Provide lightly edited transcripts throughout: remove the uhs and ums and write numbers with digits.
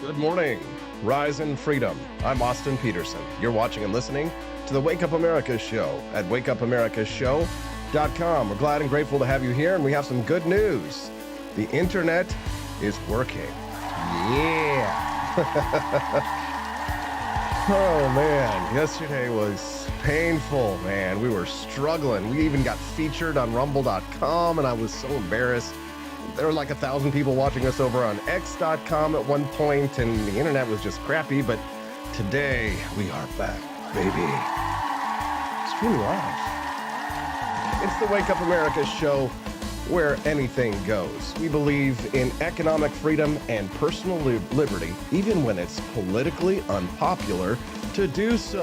Good morning. Rise in freedom. I'm Austin Peterson. You're watching and listening to the Wake Up America Show at wakeupAmericaShow.com. We're glad and grateful to have you here, and we have some good news. The internet is working. Yeah. Oh, man. Yesterday was painful, man. We were struggling. We even got featured on rumble.com, and I was so embarrassed. There were like 1,000 people watching us over on x.com at one point, and the internet was just crappy. But today, we are back, baby. Streaming live. It's the Wake Up America Show, where anything goes. We believe in economic freedom and personal liberty, even when it's politically unpopular to do so.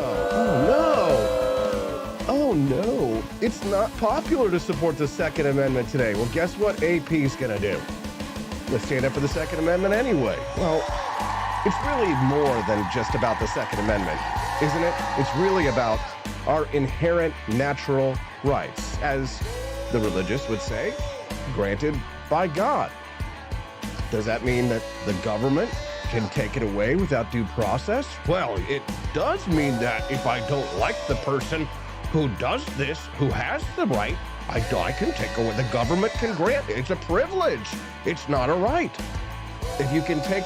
Oh no, it's not popular to support the Second Amendment today. Well, guess what AP's gonna do? Let's stand up for the Second Amendment anyway. Well, it's really more than just about the Second Amendment, isn't it? It's really about our inherent natural rights, as the religious would say, granted by God. Does that mean that the government can take it away without due process? Well, it does mean that if I don't like the person who does this, who has the right, I can take away. The government can grant it. It's a privilege. It's not a right. If you can take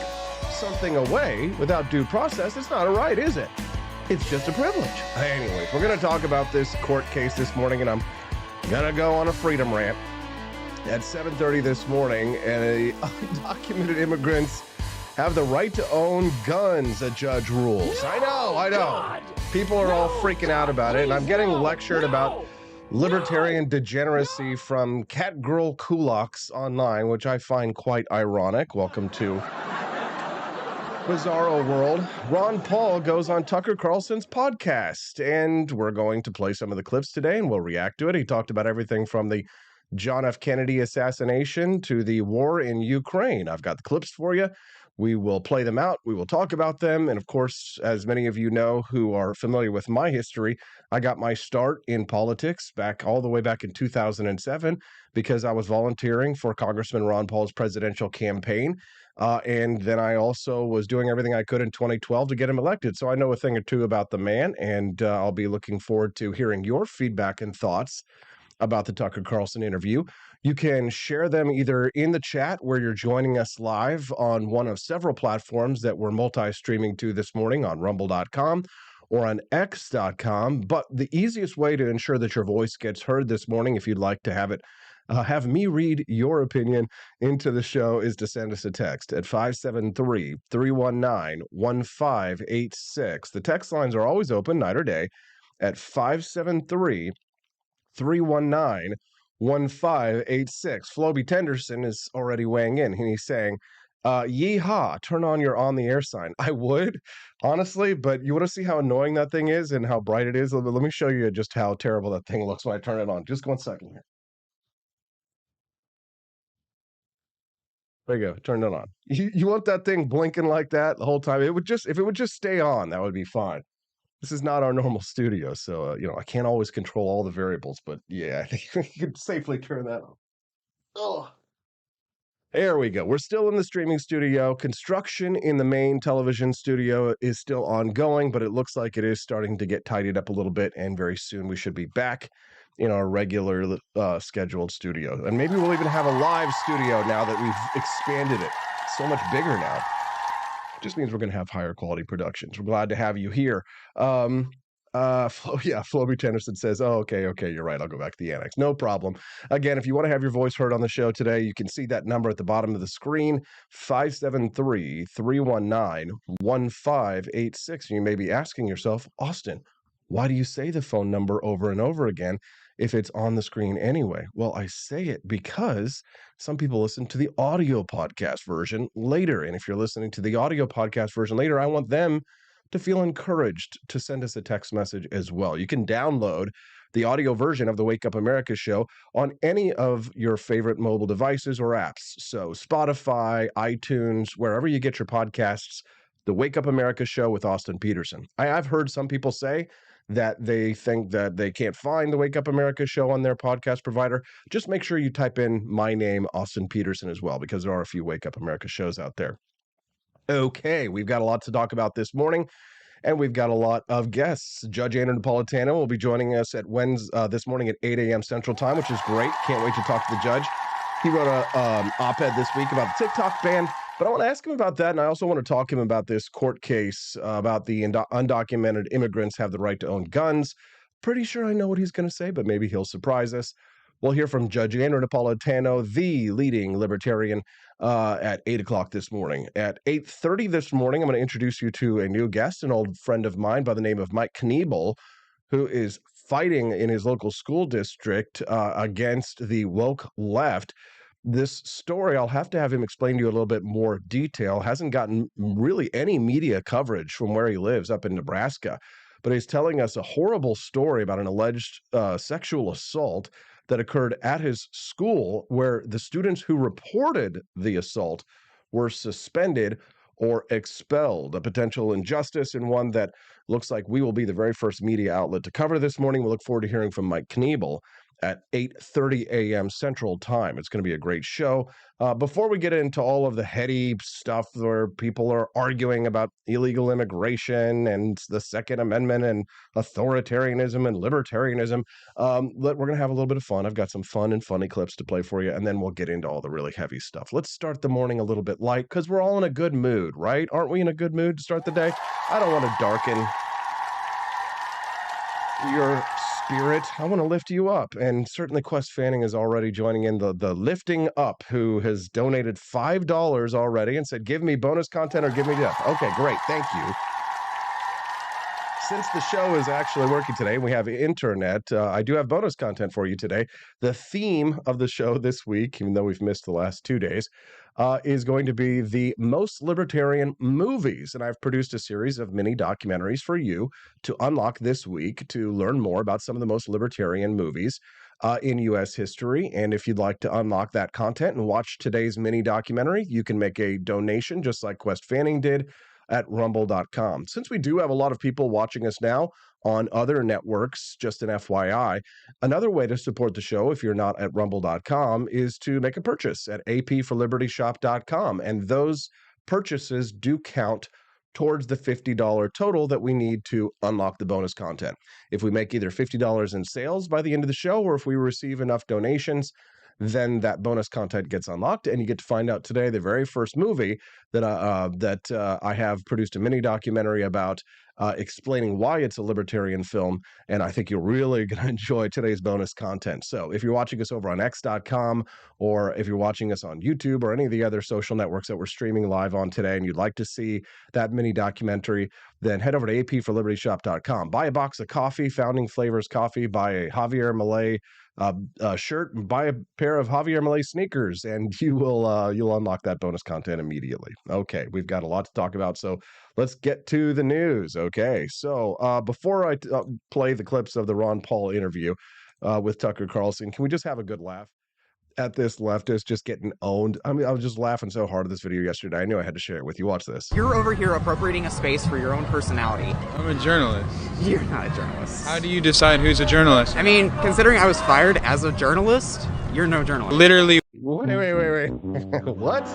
something away without due process, it's not a right, is it? It's just a privilege. Anyways, we're going to talk about this court case this morning, and I'm going to go on a freedom rant. At 7:30 this morning, and undocumented immigrants have the right to own guns, a judge rules. I know. God. People are all freaking out about it, and I'm getting lectured about libertarian degeneracy from Catgirl Kulaks online, which I find quite ironic. Welcome to Bizarro World. Ron Paul goes on Tucker Carlson's podcast, and we're going to play some of the clips today, and we'll react to it. He talked about everything from the John F. Kennedy assassination to the war in Ukraine. I've got the clips for you. We will play them out. We will talk about them. And of course, as many of you know who are familiar with my history, I got my start in politics all the way back in 2007 because I was volunteering for Congressman Ron Paul's presidential campaign. And then I also was doing everything I could in 2012 to get him elected. So I know a thing or two about the man, and I'll be looking forward to hearing your feedback and thoughts about the Tucker Carlson interview. You can share them either in the chat where you're joining us live on one of several platforms that we're multi-streaming to this morning on rumble.com or on x.com. But the easiest way to ensure that your voice gets heard this morning, if you'd like to have me read your opinion into the show, is to send us a text at 573-319-1586. The text lines are always open night or day at 573-319-1586. Floby Tenderson is already weighing in, and he's saying, yeehaw, turn on your on the air sign. I would, honestly, but you want to see how annoying that thing is and how bright it is? Let me show you just how terrible that thing looks when I turn it on. Just 1 second here. There you go. Turn it on. You want that thing blinking like that the whole time? If it would just stay on, that would be fine. This is not our normal studio, so, I can't always control all the variables, but yeah, I think you could safely turn that on. Oh, there we go. We're still in the streaming studio. Construction in the main television studio is still ongoing, but it looks like it is starting to get tidied up a little bit, and very soon we should be back in our regular scheduled studio. And maybe we'll even have a live studio now that we've expanded it. It's so much bigger now. Just means we're going to have higher quality productions. We're glad to have you here. Floby Tennyson says, oh, okay, you're right. I'll go back to the annex. No problem. Again, if you want to have your voice heard on the show today, you can see that number at the bottom of the screen, 573-319-1586. You may be asking yourself, Austin, why do you say the phone number over and over again if it's on the screen anyway? Well, I say it because some people listen to the audio podcast version later. And if you're listening to the audio podcast version later, I want them to feel encouraged to send us a text message as well. You can download the audio version of the Wake Up America show on any of your favorite mobile devices or apps. So Spotify, iTunes, wherever you get your podcasts, the Wake Up America show with Austin Peterson. I've heard some people say that they think that they can't find the Wake Up America show on their podcast provider. Just make sure you type in my name, Austin Peterson, as well, because there are a few Wake Up America shows out there. Okay, we've got a lot to talk about this morning, and we've got a lot of guests. Judge Andrew Napolitano will be joining us at this morning at 8 a.m. Central Time, which is great. Can't wait to talk to the judge. He wrote a op-ed this week about the TikTok ban, but I want to ask him about that, and I also want to talk to him about this court case about the undocumented immigrants have the right to own guns. Pretty sure I know what he's going to say, but maybe he'll surprise us. We'll hear from Judge Andrew Napolitano, the leading libertarian, at 8 o'clock this morning. At 8:30 this morning, I'm going to introduce you to a new guest, an old friend of mine by the name of Mike Kniebel, who is fighting in his local school district against the woke left. This story, I'll have to have him explain to you a little bit more detail. Hasn't gotten really any media coverage from where he lives up in Nebraska, but he's telling us a horrible story about an alleged sexual assault that occurred at his school, where the students who reported the assault were suspended or expelled. A potential injustice, and one that looks like we will be the very first media outlet to cover this morning. We look forward to hearing from Mike Kniebel at 8:30 a.m. Central Time. It's going to be a great show. Before we get into all of the heady stuff where people are arguing about illegal immigration and the Second Amendment and authoritarianism and libertarianism, we're going to have a little bit of fun. I've got some fun and funny clips to play for you, and then we'll get into all the really heavy stuff. Let's start the morning a little bit light because we're all in a good mood, right? Aren't we in a good mood to start the day? I don't want to darken your spirit. I want to lift you up. And certainly Quest Fanning is already joining in the lifting up, who has donated $5 already and said, give me bonus content or give me death. Okay, great. Thank you. Since the show is actually working today and we have internet, I do have bonus content for you today. The theme of the show this week, even though we've missed the last 2 days, is going to be the most libertarian movies. And I've produced a series of mini documentaries for you to unlock this week to learn more about some of the most libertarian movies in U.S. history. And if you'd like to unlock that content and watch today's mini documentary, you can make a donation just like Quest Fanning did at rumble.com. Since we do have a lot of people watching us now on other networks, just an FYI, another way to support the show, if you're not at rumble.com, is to make a purchase at apforlibertyshop.com. And those purchases do count towards the $50 total that we need to unlock the bonus content. If we make either $50 in sales by the end of the show, or if we receive enough donations, then that bonus content gets unlocked, and you get to find out today the very first movie that I have produced a mini documentary about, explaining why it's a libertarian film, and I think you're really going to enjoy today's bonus content. So if you're watching us over on x.com, or if you're watching us on YouTube or any of the other social networks that we're streaming live on today, and you'd like to see that mini documentary, then head over to apforlibertyshop.com. Buy a box of coffee, Founding Flavors coffee, buy a Javier Milei shirt, buy a pair of Javier Milei sneakers, and you'll unlock that bonus content immediately. Okay, we've got a lot to talk about, so let's get to the news. Okay, so before I play the clips of the Ron Paul interview with Tucker Carlson, can we just have a good laugh at this leftist just getting owned? I mean, I was just laughing so hard at this video yesterday. I knew I had to share it with you. Watch this. You're over here appropriating a space for your own personality. I'm a journalist. You're not a journalist. How do you decide who's a journalist? I mean, considering I was fired as a journalist, you're no journalist. Literally. Wait. What?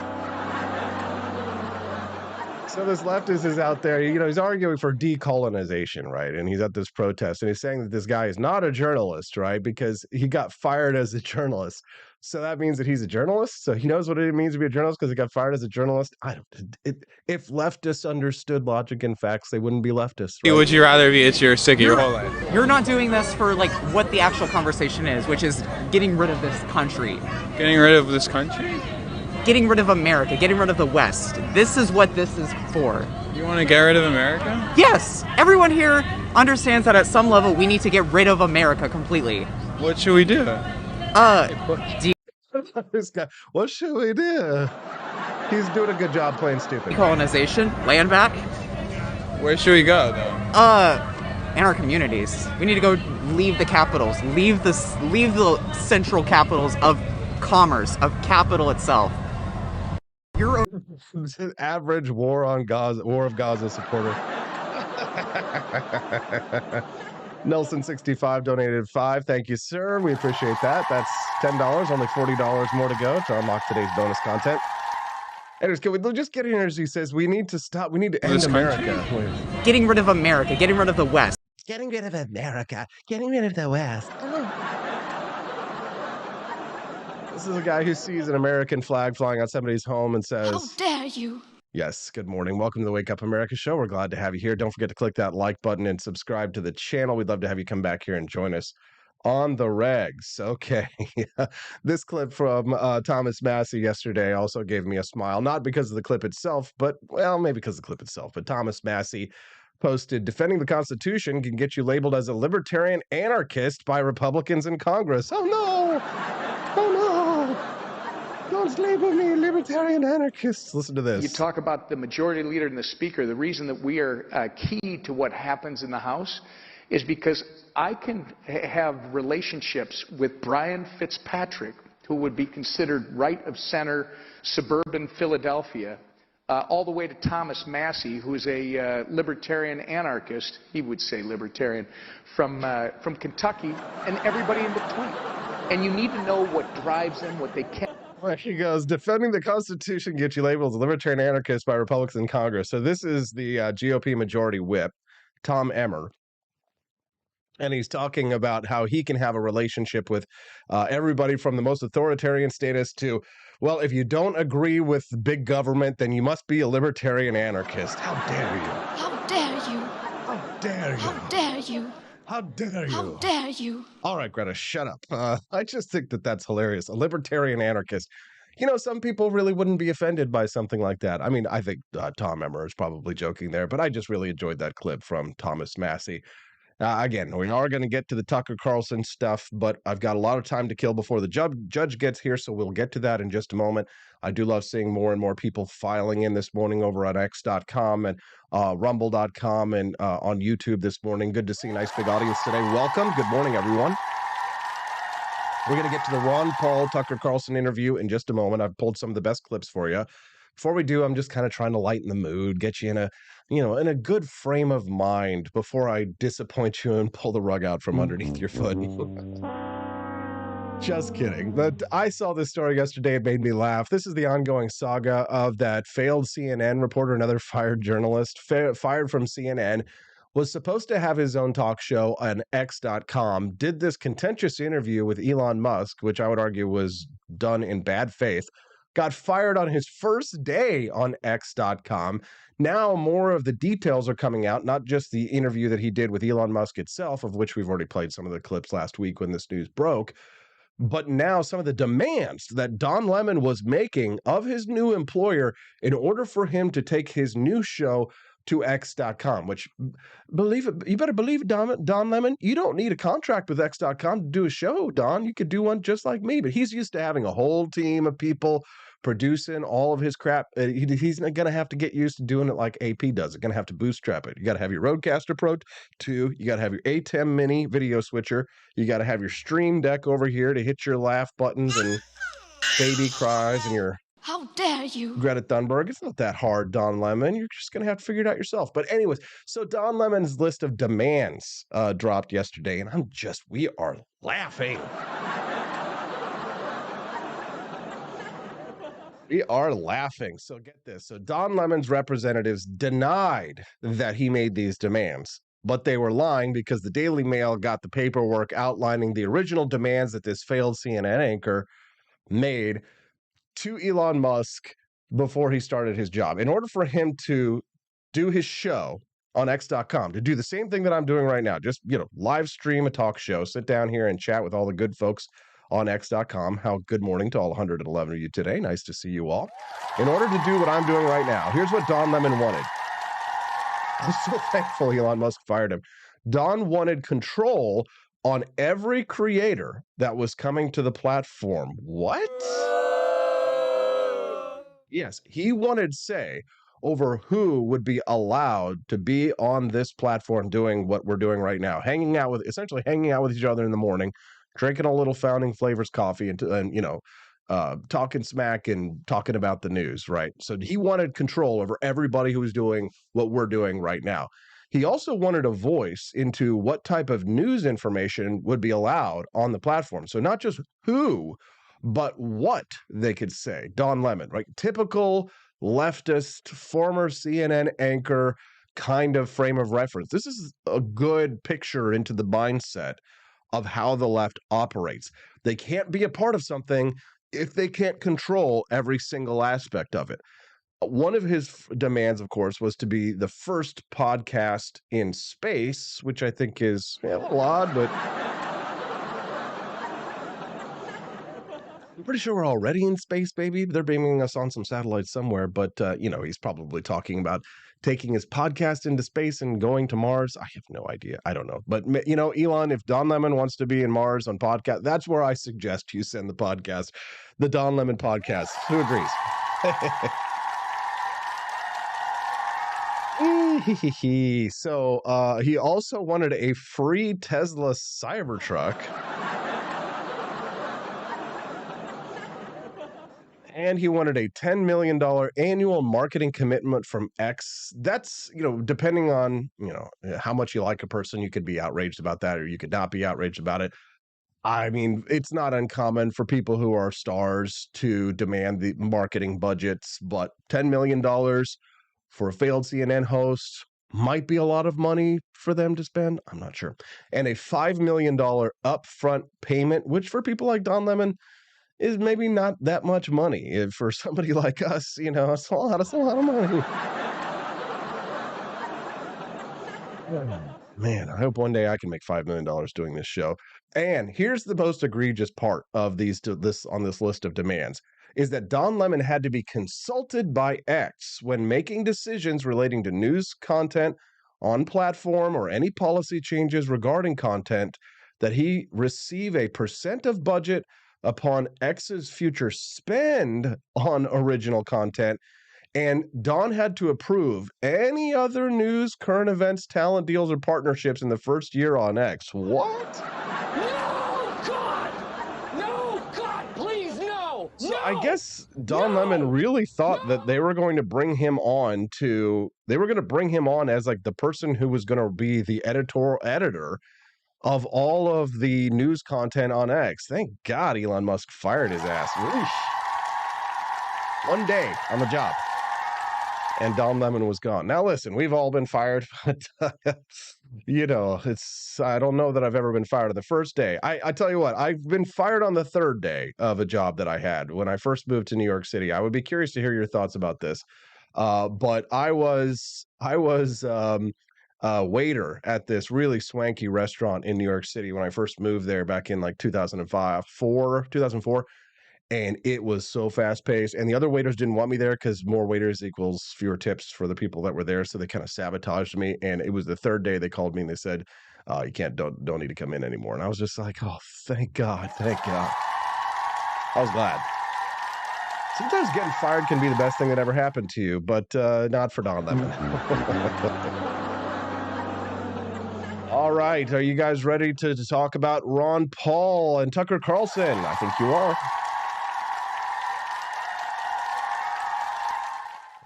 So this leftist is out there, he's arguing for decolonization, right? And he's at this protest, and he's saying that this guy is not a journalist, right? Because he got fired as a journalist. So that means that he's a journalist? So he knows what it means to be a journalist because he got fired as a journalist? If leftists understood logic and facts, they wouldn't be leftists, right? Would you rather be itchy or sick your whole life? You're not doing this for, what the actual conversation is, which is getting rid of this country. Getting rid of this country? Getting rid of America, getting rid of the West. This is what this is for. You want to get rid of America? Yes! Everyone here understands that at some level we need to get rid of America completely. What should we do? This guy, what should we do? He's doing a good job playing stupid. Colonization, land back. Where should we go, though? In our communities. We need to go leave the capitals, leave the central capitals of commerce, of capital itself. You're an average War of Gaza supporter. Nelson65 donated $5. Thank you, sir. We appreciate that. That's $10. Only $40 more to go to unlock today's bonus content. Anyways, can we just get in here as he says we need to stop, we need to end This country? America. Getting rid of America, getting rid of the West. Getting rid of America, getting rid of the West. This is a guy who sees an American flag flying on somebody's home and says, "How dare you?" Yes, good morning. Welcome to the Wake Up America show. We're glad to have you here. Don't forget to click that like button and subscribe to the channel. We'd love to have you come back here and join us on the regs. Okay. This clip from Thomas Massey yesterday also gave me a smile, not because of the clip itself, but, well, maybe because of the clip itself. But Thomas Massey posted, defending the Constitution can get you labeled as a libertarian anarchist by Republicans in Congress. Oh, no. Oh, no. Don't label me a libertarian anarchist. Listen to this. You talk about the majority leader and the speaker. The reason that we are key to what happens in the House is because I can have relationships with Brian Fitzpatrick, who would be considered right of center, suburban Philadelphia, all the way to Thomas Massey, who is a libertarian anarchist, he would say libertarian, from Kentucky, and everybody in between. And you need to know what drives them, what they can. Well, he goes, defending the Constitution gets you labeled as a libertarian anarchist by Republicans in Congress. So this is the GOP majority whip, Tom Emmer. And he's talking about how he can have a relationship with everybody from the most authoritarian status to, well, if you don't agree with big government, then you must be a libertarian anarchist. How dare you? How dare you? How dare you? How dare you? How dare you? How dare you? All right, Greta, shut up. I just think that that's hilarious. A libertarian anarchist. You know, some people really wouldn't be offended by something like that. I mean, I think Tom Emmer is probably joking there, but I just really enjoyed that clip from Thomas Massey. Again, we are going to get to the Tucker Carlson stuff, but I've got a lot of time to kill before the judge gets here, so we'll get to that in just a moment. I do love seeing more and more people filing in this morning over on X.com and Rumble.com and on YouTube this morning. Good to see a nice big audience today. Welcome. Good morning, everyone. We're going to get to the Ron Paul Tucker Carlson interview in just a moment. I've pulled some of the best clips for you. Before we do, I'm just kind of trying to lighten the mood, get you in a good frame of mind before I disappoint you and pull the rug out from underneath your foot. Just kidding. But I saw this story yesterday. It made me laugh. This is the ongoing saga of that failed CNN reporter, another fired journalist, fired from CNN, was supposed to have his own talk show on X.com, did this contentious interview with Elon Musk, which I would argue was done in bad faith, got fired on his first day on X.com. Now more of the details are coming out, not just the interview that he did with Elon Musk itself, of which we've already played some of the clips last week when this news broke, but now some of the demands that Don Lemon was making of his new employer in order for him to take his new show to X.com, which, believe it, you better believe, Don Lemon, you don't need a contract with X.com to do a show, Don. You could do one just like me, but he's used to having a whole team of people producing all of his crap. He's going to have to get used to doing it like AP does. It's going to have to bootstrap it. You got to have your Rodecaster Pro 2. You got to have your A10 Mini video switcher. You got to have your Stream Deck over here to hit your laugh buttons and baby cries and your How dare you? Greta Thunberg. It's not that hard, Don Lemon. You're just going to have to figure it out yourself. But anyways, so Don Lemon's list of demands dropped yesterday, and we are laughing. We are laughing. So get this. So Don Lemon's representatives denied that he made these demands, but they were lying because the Daily Mail got the paperwork outlining the original demands that this failed CNN anchor made to Elon Musk before he started his job. In order for him to do his show on X.com, to do the same thing that I'm doing right now, just, live stream a talk show, sit down here and chat with all the good folks on X.com. How good morning to all 111 of you today. Nice to see you all. In order to do what I'm doing right now, here's what Don Lemon wanted. I'm so thankful Elon Musk fired him. Don wanted control on every creator that was coming to the platform. What? Yes, he wanted say over who would be allowed to be on this platform doing what we're doing right now, essentially hanging out with each other in the morning, drinking a little Founding Flavors coffee and talking smack and talking about the news, right? So he wanted control over everybody who was doing what we're doing right now. He also wanted a voice into what type of news information would be allowed on the platform. So not just who, but what they could say. Don Lemon, right? Typical leftist, former CNN anchor kind of frame of reference. This is a good picture into the mindset of how the left operates. They can't be a part of something if they can't control every single aspect of it. One of his demands, of course, was to be the first podcast in space, which I think is a little odd, but I'm pretty sure we're already in space, baby. They're beaming us on some satellites somewhere, but he's probably talking about taking his podcast into space and going to Mars. I have no idea. I don't know. But Elon, if Don Lemon wants to be in Mars on podcast, that's where I suggest you send the podcast, the Don Lemon podcast. Who agrees? So he also wanted a free Tesla Cybertruck. And he wanted a $10 million annual marketing commitment from X. That's, depending on, how much you like a person, you could be outraged about that or you could not be outraged about it. I mean, it's not uncommon for people who are stars to demand the marketing budgets, but $10 million for a failed CNN host might be a lot of money for them to spend. I'm not sure. And a $5 million upfront payment, which for people like Don Lemon is maybe not that much money. For somebody like us, it's a lot of money. Man, I hope one day I can make $5 million doing this show. And here's the most egregious part of this list of demands is that Don Lemon had to be consulted by X when making decisions relating to news content on platform or any policy changes regarding content, that he receive a percent of budget upon X's future spend on original content, and Don had to approve any other news, current events, talent deals, or partnerships in the first year on X. What? No, God! No, God, please, no! So I guess Don Lemon really thought that they were going to bring him on as like the person who was going to be the editorial editor of all of the news content on X. Thank God Elon Musk fired his ass. Eesh. One day on the job. And Don Lemon was gone. Now listen, we've all been fired, but I don't know that I've ever been fired on the first day. I tell you what, I've been fired on the third day of a job that I had when I first moved to New York City. I would be curious to hear your thoughts about this. But I was waiter at this really swanky restaurant in New York City when I first moved there back in like 2004, and it was so fast paced. And the other waiters didn't want me there because more waiters equals fewer tips for the people that were there. So they kind of sabotaged me. And it was the third day they called me and they said, "You don't need to come in anymore." And I was just like, "Oh, thank God, thank God." I was glad. Sometimes getting fired can be the best thing that ever happened to you, but not for Don Lemon. All right. Are you guys ready to talk about Ron Paul and Tucker Carlson? I think you are.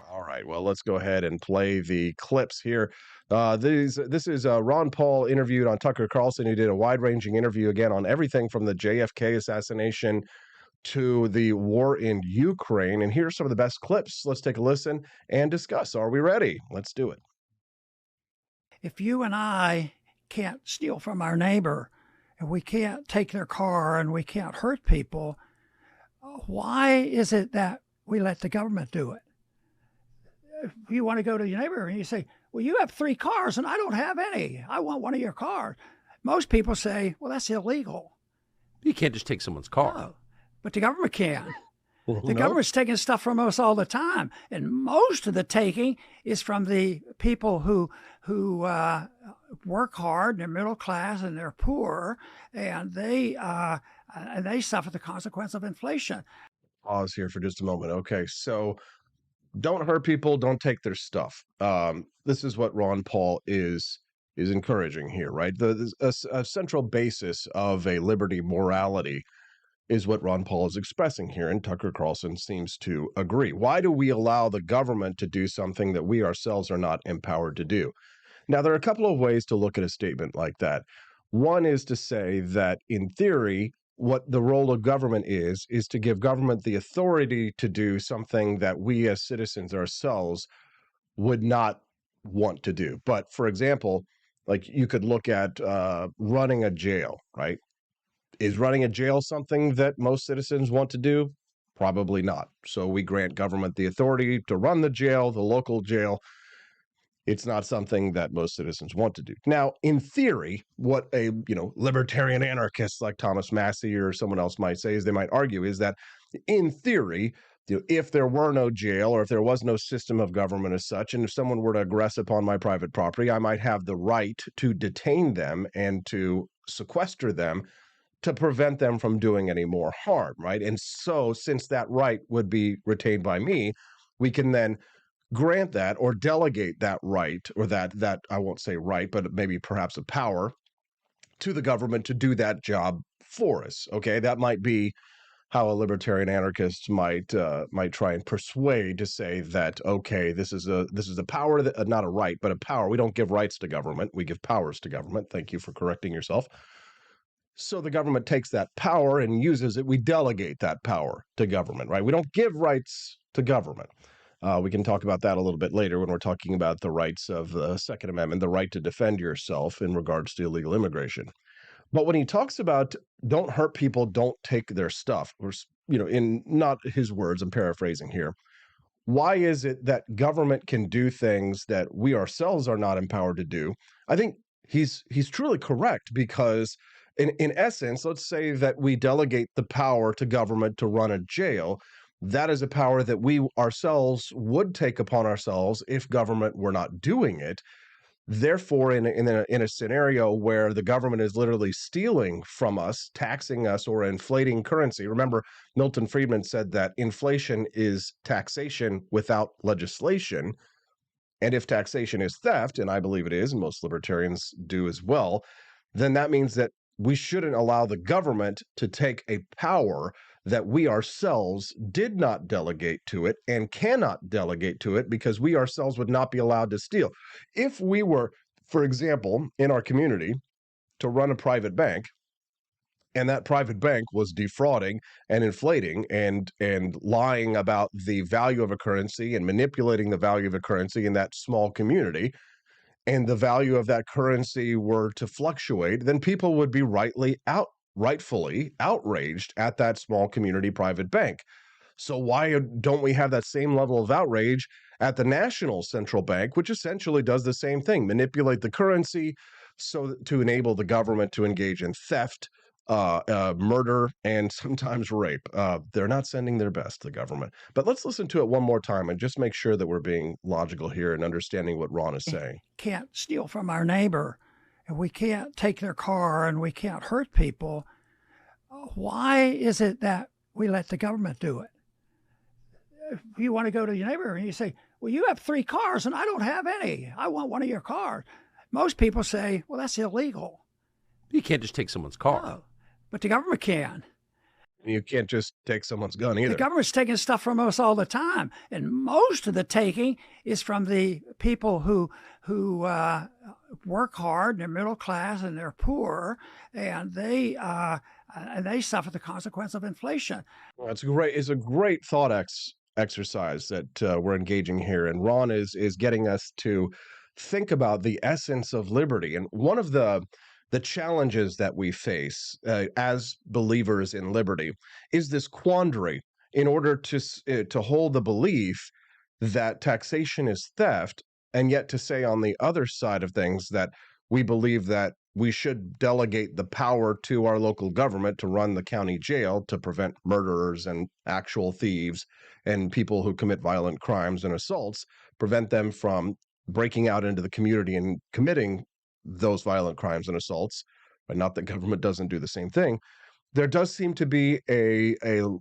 All right. Well, let's go ahead and play the clips here. This is Ron Paul interviewed on Tucker Carlson, who did a wide-ranging interview again on everything from the JFK assassination to the war in Ukraine. And here's some of the best clips. Let's take a listen and discuss. Are we ready? Let's do it. If you and I can't steal from our neighbor, and we can't take their car, and we can't hurt people, why is it that we let the government do it? If you want to go to your neighbor and you say, "Well, you have 3 cars and I don't have any. I want one of your cars." Most people say, "Well, that's illegal." You can't just take someone's car. No, but the government can. Well, The no. government's taking stuff from us all the time, and most of the taking is from the people who work hard. They're middle class and they're poor, and they suffer the consequence of inflation. Pause here for just a moment. Okay, so don't hurt people, don't take their stuff. This is what Ron Paul is encouraging here, right? A central basis of a liberty morality is what Ron Paul is expressing here, and Tucker Carlson seems to agree. Why do we allow the government to do something that we ourselves are not empowered to do? Now, there are a couple of ways to look at a statement like that. One is to say that, in theory, what the role of government is to give government the authority to do something that we as citizens ourselves would not want to do. But for example, like you could look at running a jail, right? Is running a jail something that most citizens want to do? Probably not. So we grant government the authority to run the jail, the local jail. It's not something that most citizens want to do. Now, in theory, what a libertarian anarchist like Thomas Massey or someone else might say is they might argue is that in theory, if there were no jail or if there was no system of government as such, and if someone were to aggress upon my private property, I might have the right to detain them and to sequester them to prevent them from doing any more harm, right? And so since that right would be retained by me, we can then grant that or delegate that right or that I won't say right, but maybe perhaps a power to the government to do that job for us. Okay, that might be how a libertarian anarchist might try and persuade to say that okay, this is a power that not a right, but a power. We don't give rights to government; we give powers to government. Thank you for correcting yourself. So the government takes that power and uses it. We delegate that power to government, right? We don't give rights to government. We can talk about that a little bit later when we're talking about the rights of the Second Amendment, the right to defend yourself in regards to illegal immigration. But when he talks about don't hurt people, don't take their stuff, or in not his words, I'm paraphrasing here. Why is it that government can do things that we ourselves are not empowered to do? I think he's truly correct because in essence, let's say that we delegate the power to government to run a jail. That is a power that we ourselves would take upon ourselves if government were not doing it. Therefore, in a scenario where the government is literally stealing from us, taxing us, or inflating currency. Remember, Milton Friedman said that inflation is taxation without legislation. And if taxation is theft, and I believe it is, and most libertarians do as well, then that means that we shouldn't allow the government to take a power that we ourselves did not delegate to it and cannot delegate to it because we ourselves would not be allowed to steal. If we were, for example, in our community to run a private bank, and that private bank was defrauding and inflating and lying about the value of a currency and manipulating the value of a currency in that small community, and the value of that currency were to fluctuate, then people would be rightfully outraged at that small community private bank. So why don't we have that same level of outrage at the national central bank, which essentially does the same thing, manipulate the currency so to enable the government to engage in theft, murder, and sometimes rape. They're not sending their best, the government. But let's listen to it one more time and just make sure that we're being logical here and understanding what Ron is saying. Can't steal from our neighbor, and we can't take their car, and we can't hurt people. Why is it that we let the government do it? If you want to go to your neighbor and you say, well, you have 3 cars and I don't have any. I want one of your cars. Most people say, well, that's illegal. You can't just take someone's car. No, but the government can. You can't just take someone's gun either. The government's taking stuff from us all the time, and most of the taking is from the people who work hard, they're middle class, and they're poor, and they suffer the consequence of inflation. Well, it's a great thought exercise that we're engaging here, and Ron is getting us to think about the essence of liberty. And one of the challenges that we face as believers in liberty is this quandary in order to hold the belief that taxation is theft, and yet to say on the other side of things that we believe that we should delegate the power to our local government to run the county jail to prevent murderers and actual thieves and people who commit violent crimes and assaults, prevent them from breaking out into the community and committing those violent crimes and assaults, but not that government doesn't do the same thing. There does seem to be a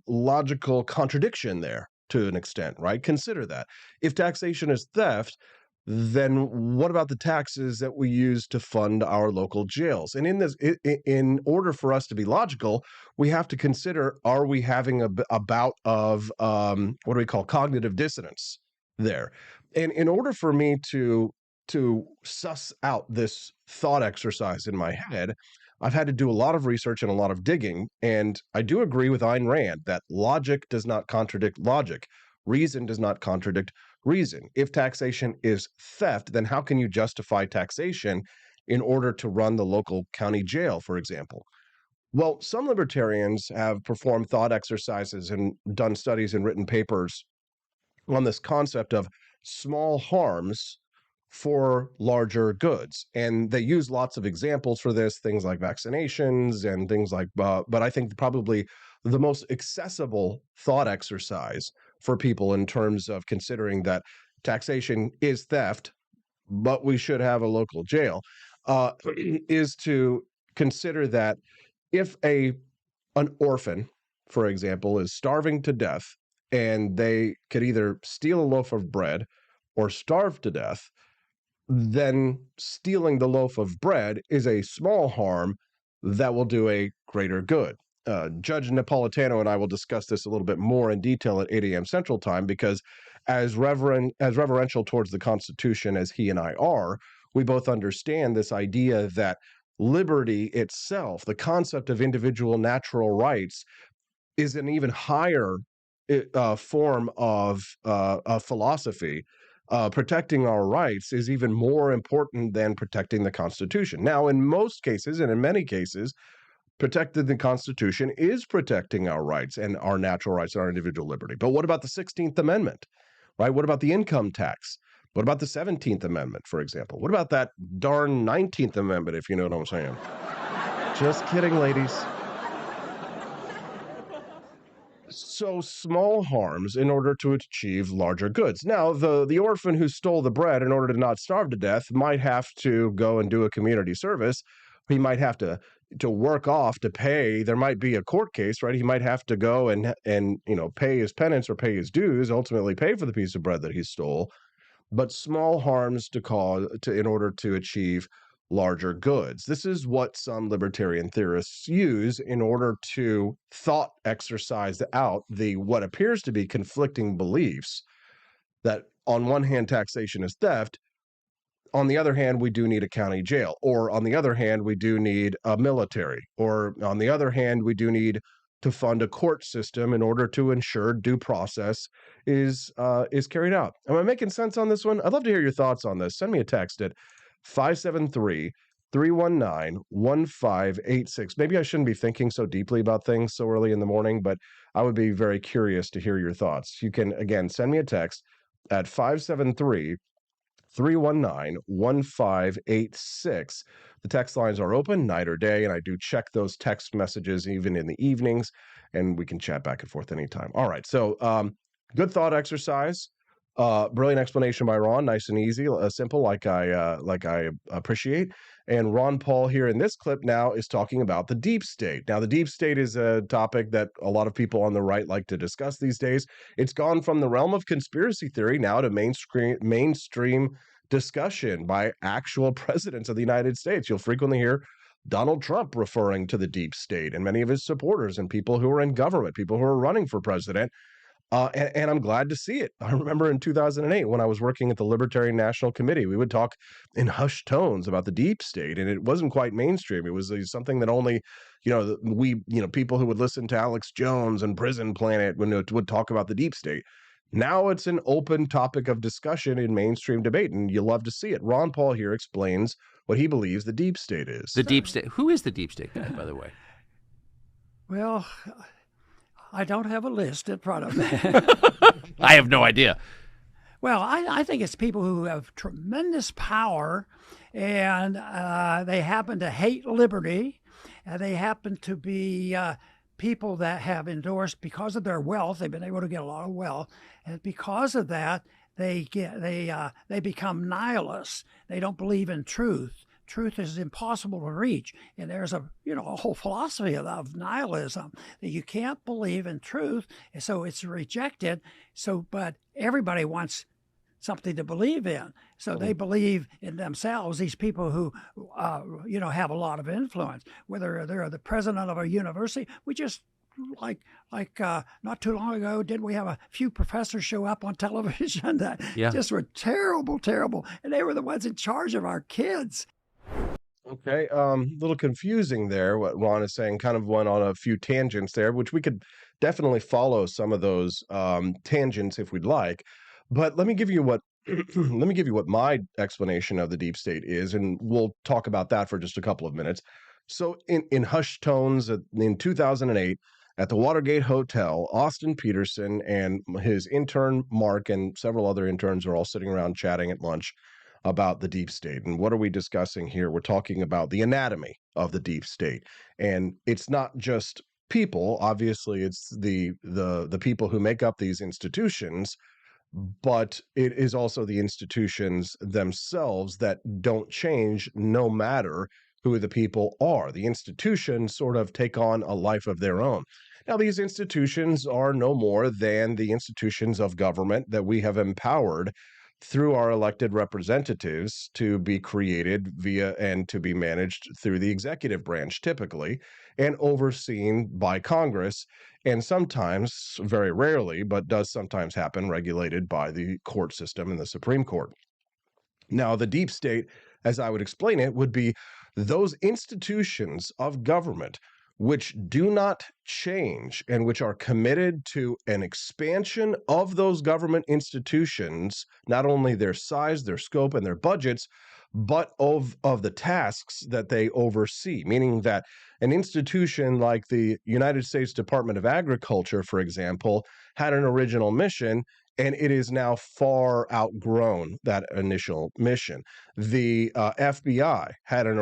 logical contradiction there to an extent, right? Consider that. If taxation is theft, then what about the taxes that we use to fund our local jails? And in order for us to be logical, we have to consider, are we having a bout of what do we call cognitive dissonance there? And in order for me to to suss out this thought exercise in my head, I've had to do a lot of research and a lot of digging. And I do agree with Ayn Rand that logic does not contradict logic. Reason does not contradict reason. If taxation is theft, then how can you justify taxation in order to run the local county jail, for example? Well, some libertarians have performed thought exercises and done studies and written papers on this concept of small harms for larger goods. And they use lots of examples for this, things like vaccinations and things like, but I think probably the most accessible thought exercise for people in terms of considering that taxation is theft, but we should have a local jail, is to consider that if an orphan, for example, is starving to death and they could either steal a loaf of bread or starve to death, then stealing the loaf of bread is a small harm that will do a greater good. Judge Napolitano and I will discuss this a little bit more in detail at 8 a.m. Central Time, because as reverential towards the Constitution as he and I are, we both understand this idea that liberty itself, the concept of individual natural rights, is an even higher form of philosophy. Protecting our rights is even more important than protecting the Constitution. Now, in most cases, and in many cases, protecting the Constitution is protecting our rights and our natural rights and our individual liberty. But what about the 16th Amendment, right? What about the income tax? What about the 17th Amendment, for example? What about that darn 19th Amendment, if you know what I'm saying? Just kidding, ladies. So small harms in order to achieve larger goods. Now, the orphan who stole the bread in order to not starve to death might have to go and do a community service. He might have to work off to pay. There might be a court case, right? He might have to go and pay his penance or pay his dues, ultimately pay for the piece of bread that he stole. But small harms in order to achieve larger goods. This is what some libertarian theorists use in order to thought exercise out what appears to be conflicting beliefs that on one hand, taxation is theft. On the other hand, we do need a county jail, or on the other hand, we do need a military, or on the other hand, we do need to fund a court system in order to ensure due process is carried out. Am I making sense on this one? I'd love to hear your thoughts on this. Send me a text at 573-319-1586. Maybe I shouldn't be thinking so deeply about things so early in the morning, but I would be very curious to hear your thoughts. You can, again, send me a text at 573-319-1586. The text lines are open night or day, and I do check those text messages even in the evenings, and we can chat back and forth anytime. All right, so good thought exercise. Brilliant explanation by Ron, nice and easy, simple, like I appreciate. And Ron Paul here in this clip now is talking about the deep state. Now, the deep state is a topic that a lot of people on the right like to discuss these days. It's gone from the realm of conspiracy theory now to mainstream discussion by actual presidents of the United States. You'll frequently hear Donald Trump referring to the deep state and many of his supporters and people who are in government, people who are running for president. And I'm glad to see it. I remember in 2008 when I was working at the Libertarian National Committee, we would talk in hushed tones about the deep state, and it wasn't quite mainstream. It was something that only, people who would listen to Alex Jones and Prison Planet would talk about the deep state. Now it's an open topic of discussion in mainstream debate, and you love to see it. Ron Paul here explains what he believes the deep state is. The deep state. Who is the deep state guy, by the way? Well, I don't have a list in front of me. I have no idea. Well, I think it's people who have tremendous power, and they happen to hate liberty, and they happen to be people that have endorsed, because of their wealth, they've been able to get a lot of wealth, and because of that, they become nihilists. They don't believe in truth. Truth is impossible to reach, and there's a whole philosophy of nihilism that you can't believe in truth, and so it's rejected. But everybody wants something to believe in, so they believe in themselves. These people who have a lot of influence, whether they're the president of a university, we just not too long ago, didn't we have a few professors show up on television that just were terrible, and they were the ones in charge of our kids. Okay, a little confusing there. What Ron is saying kind of went on a few tangents there, which we could definitely follow some of those tangents if we'd like. But let me give you what let me give you what my explanation of the deep state is, and we'll talk about that for just a couple of minutes. So, in hushed tones in 2008 at the Watergate Hotel, Austin Peterson and his intern Mark and several other interns are all sitting around chatting at lunch about the deep state. And what are we discussing here? We're talking about the anatomy of the deep state. And it's not just people, obviously it's the people who make up these institutions, but it is also the institutions themselves that don't change no matter who the people are. The institutions sort of take on a life of their own. Now, these institutions are no more than the institutions of government that we have empowered through our elected representatives to be created via and to be managed through the executive branch typically and overseen by Congress, and sometimes, very rarely, but does sometimes happen, regulated by the court system and the Supreme Court. Now, the deep state, as I would explain it, would be those institutions of government which do not change and which are committed to an expansion of those government institutions, not only their size, their scope, and their budgets, but of the tasks that they oversee, meaning that an institution like the United States Department of Agriculture, for example, had an original mission, and it is now far outgrown that initial mission. The FBI had an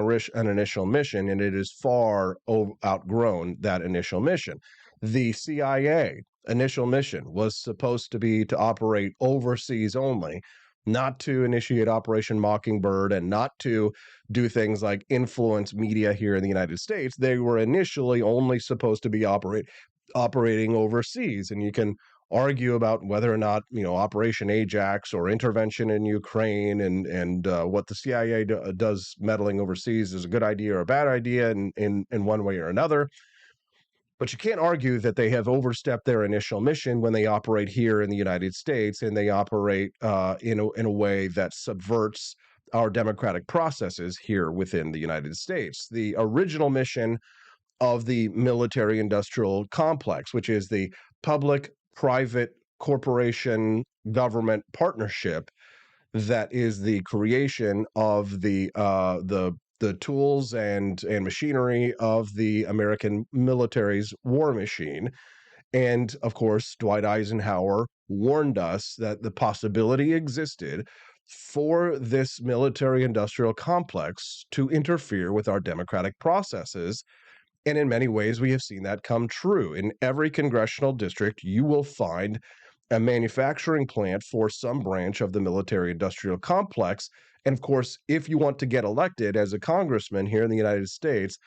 initial mission, and it is far outgrown that initial mission. The CIA initial mission was supposed to be to operate overseas only, not to initiate Operation Mockingbird and not to do things like influence media here in the United States. They were initially only supposed to be operating overseas, and you can argue about whether or not Operation Ajax or intervention in Ukraine and what the CIA does meddling overseas is a good idea or a bad idea in one way or another. But you can't argue that they have overstepped their initial mission when they operate here in the United States and they operate in a way that subverts our democratic processes here within the United States. The original mission of the military-industrial complex, which is the public-private corporation government partnership that is the creation of the tools and machinery of the American military's war machine. And of course, Dwight Eisenhower warned us that the possibility existed for this military-industrial complex to interfere with our democratic processes. And in many ways, we have seen that come true. In every congressional district, you will find a manufacturing plant for some branch of the military-industrial complex. And of course, if you want to get elected as a congressman here in the United States,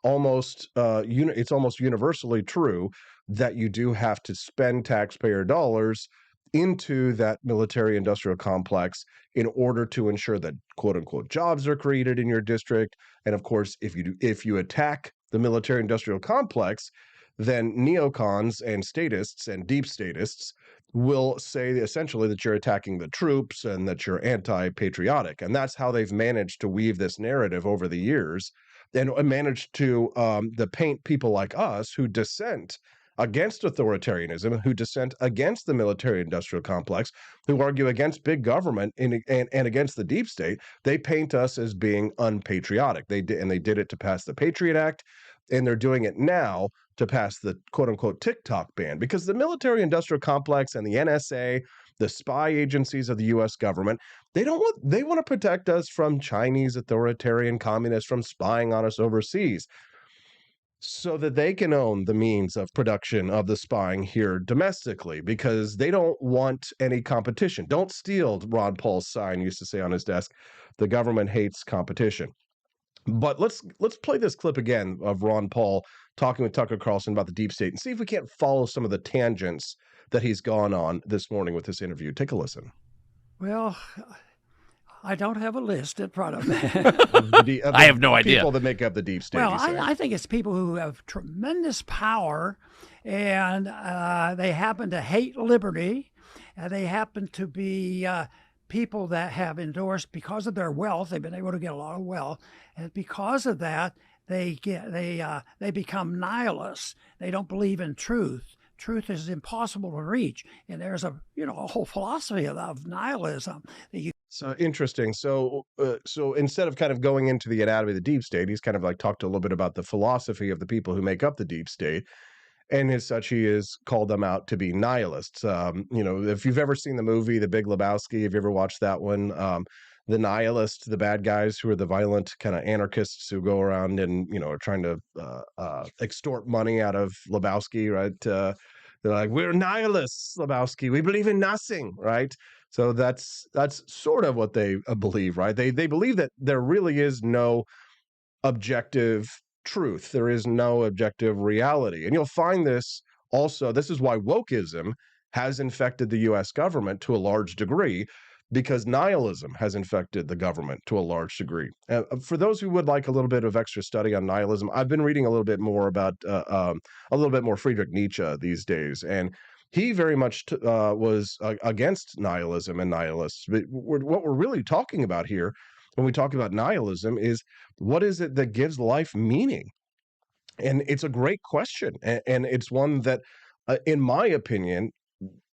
it's almost universally true that you do have to spend taxpayer dollars into that military-industrial complex in order to ensure that quote-unquote jobs are created in your district. And of course, if you attack the military-industrial complex, then neocons and statists and deep statists will say essentially that you're attacking the troops and that you're anti-patriotic. And that's how they've managed to weave this narrative over the years and managed to paint people like us who dissent against authoritarianism, who dissent against the military-industrial complex, who argue against big government and against the deep state. They paint us as being unpatriotic. They did it to pass the Patriot Act, and they're doing it now to pass the quote-unquote TikTok ban, because the military-industrial complex and the NSA, the spy agencies of the U.S. government, they want to protect us from Chinese authoritarian communists from spying on us overseas, so that they can own the means of production of the spying here domestically, because they don't want any competition. Don't steal, Ron Paul's sign used to say on his desk. The government hates competition. But let's play this clip again of Ron Paul talking with Tucker Carlson about the deep state and see if we can't follow some of the tangents that he's gone on this morning with this interview. Take a listen. Well, I don't have a list in front of me. I have no idea. People that make up the deep state. Well, you say. I think it's people who have tremendous power, and they happen to hate liberty, and they happen to be people that have endorsed because of their wealth. They've been able to get a lot of wealth, and because of that, they become nihilists. They don't believe in truth. Truth is impossible to reach, and there's a whole philosophy of nihilism that you. So interesting. So instead of kind of going into the anatomy of the deep state, he's kind of like talked a little bit about the philosophy of the people who make up the deep state. And as such, he has called them out to be nihilists. If you've ever seen the movie The Big Lebowski, have you ever watched that one? The nihilists, the bad guys who are the violent kind of anarchists who go around and, are trying to extort money out of Lebowski, right? They're like, we're nihilists, Lebowski. We believe in nothing, right? So that's sort of what they believe, right? They believe that there really is no objective truth. There is no objective reality. And you'll find this also, this is why wokeism has infected the US government to a large degree, because nihilism has infected the government to a large degree. For those who would like a little bit of extra study on nihilism, I've been reading a little bit more about a little bit more Friedrich Nietzsche these days, and he very much was against nihilism and nihilists. But what we're really talking about here when we talk about nihilism is, what is it that gives life meaning? And it's a great question. And it's one that, in my opinion,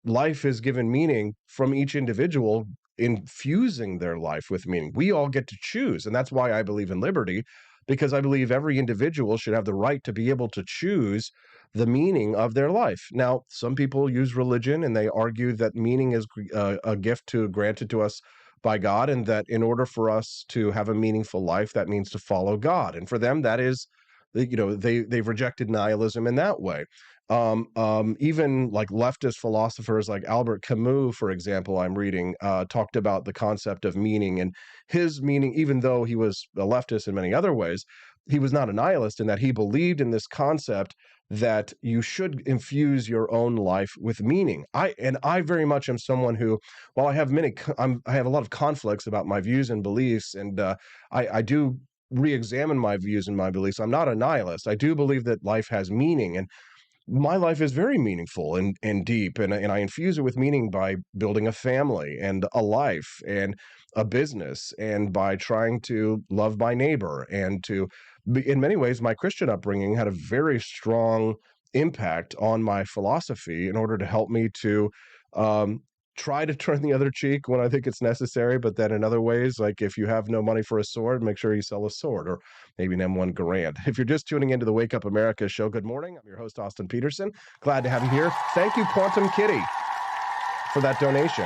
life is given meaning from each individual infusing their life with meaning. We all get to choose. And that's why I believe in liberty, because I believe every individual should have the right to be able to choose the meaning of their life. Now, some people use religion and they argue that meaning is a gift granted to us by God, and that in order for us to have a meaningful life, that means to follow God. And for them, that is, they've rejected nihilism in that way. Even like leftist philosophers like Albert Camus, for example, I'm reading, talked about the concept of meaning, and his meaning, even though he was a leftist in many other ways, he was not a nihilist in that he believed in this concept that you should infuse your own life with meaning. I very much am someone who, while I have I have a lot of conflicts about my views and beliefs, and I do re-examine my views and my beliefs. I'm not a nihilist. I do believe that life has meaning, and my life is very meaningful and deep, and I infuse it with meaning by building a family and a life and a business, and by trying to love my neighbor, and in many ways, my Christian upbringing had a very strong impact on my philosophy in order to help me to try to turn the other cheek when I think it's necessary. But then in other ways, like if you have no money for a sword, make sure you sell a sword, or maybe an M1 Garand. If you're just tuning into the Wake Up America show, good morning. I'm your host, Austin Peterson. Glad to have you here. Thank you, Quantum Kitty, for that donation.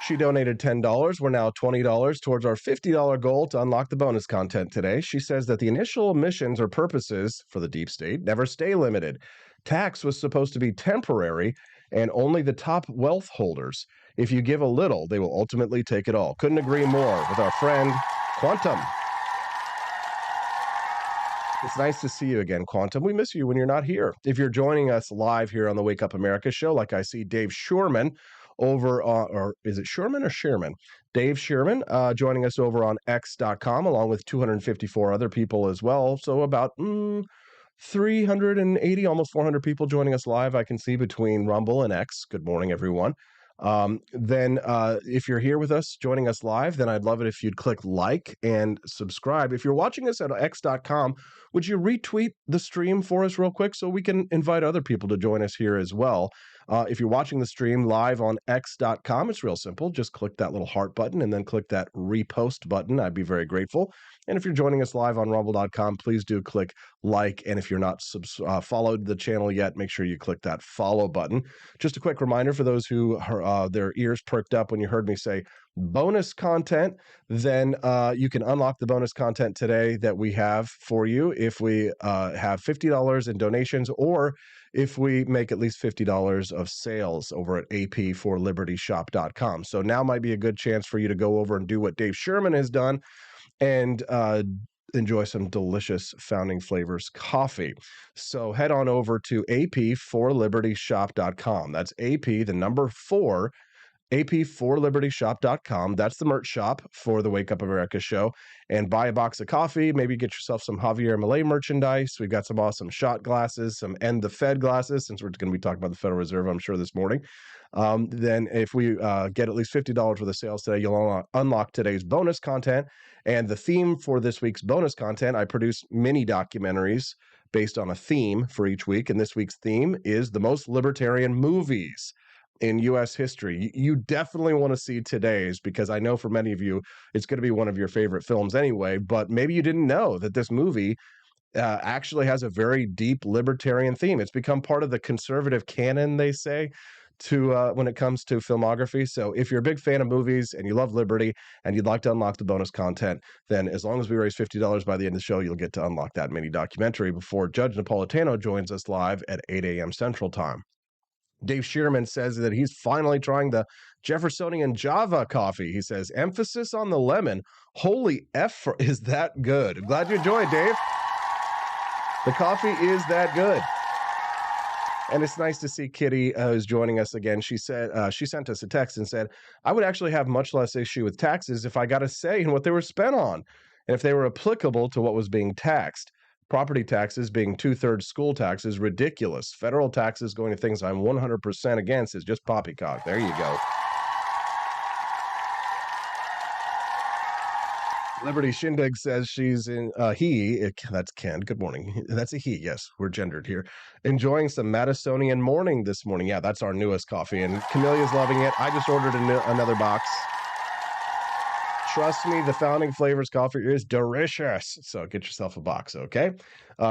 She donated $10. We're now $20 towards our $50 goal to unlock the bonus content today. She says that the initial missions or purposes for the deep state never stay limited. Tax was supposed to be temporary, and only the top wealth holders. If you give a little, they will ultimately take it all. Couldn't agree more with our friend Quantum. It's nice to see you again, Quantum. We miss you when you're not here. If you're joining us live here on the Wake Up America show, like I see Dave Sherman over on, or is it Sherman or Sherman? Dave Sherman joining us over on X.com, along with 254 other people as well. So about 380, almost 400 people joining us live, I can see, between Rumble and X. Good morning, everyone. Then if you're here with us, joining us live, then I'd love it if you'd click like and subscribe. If you're watching us at X.com, would you retweet the stream for us real quick so we can invite other people to join us here as well? If you're watching the stream live on X.com, it's real simple. Just click that little heart button and then click that repost button. I'd be very grateful. And if you're joining us live on Rumble.com, please do click like. And if you're not followed the channel yet, make sure you click that follow button. Just a quick reminder for those who their ears perked up when you heard me say bonus content, then you can unlock the bonus content today that we have for you if we have $50 in donations, or if we make at least $50 of sales over at ap4libertyshop.com. So now might be a good chance for you to go over and do what Dave Sherman has done and enjoy some delicious Founding Flavors coffee. So head on over to ap4libertyshop.com. That's AP, the number 4, ap4libertyshop.com. That's the merch shop for the Wake Up America show. And buy a box of coffee. Maybe get yourself some Javier Milei merchandise. We've got some awesome shot glasses, some End the Fed glasses, since we're going to be talking about the Federal Reserve, I'm sure, this morning. Then if we get at least $50 worth of sales today, you'll unlock today's bonus content. And the theme for this week's bonus content, I produce mini documentaries based on a theme for each week. And this week's theme is the most libertarian movies in U.S. history. You definitely want to see today's, because I know for many of you, it's going to be one of your favorite films anyway, but maybe you didn't know that this movie actually has a very deep libertarian theme. It's become part of the conservative canon, they say, to when it comes to filmography. So if you're a big fan of movies and you love liberty and you'd like to unlock the bonus content, then as long as we raise $50 by the end of the show, you'll get to unlock that mini documentary before Judge Napolitano joins us live at 8 a.m. Central Time. Dave Shearman says that he's finally trying the Jeffersonian Java coffee. He says, emphasis on the lemon. Holy F, is that good? I'm glad you enjoyed, Dave. The coffee is that good. And it's nice to see Kitty, who's joining us again. She said she sent us a text and said, I would actually have much less issue with taxes if I got a say in what they were spent on and if they were applicable to what was being taxed. Property taxes being 2/3 school taxes, ridiculous. Federal taxes going to things I'm 100% against is just poppycock. There you go. Liberty Shindig says she's in, that's Ken, good morning. That's a he, yes, we're gendered here. Enjoying some Madisonian morning this morning. Yeah, that's our newest coffee, and Camelia's loving it. I just ordered another box. Trust me, the Founding Flavors coffee is delicious. So get yourself a box, okay?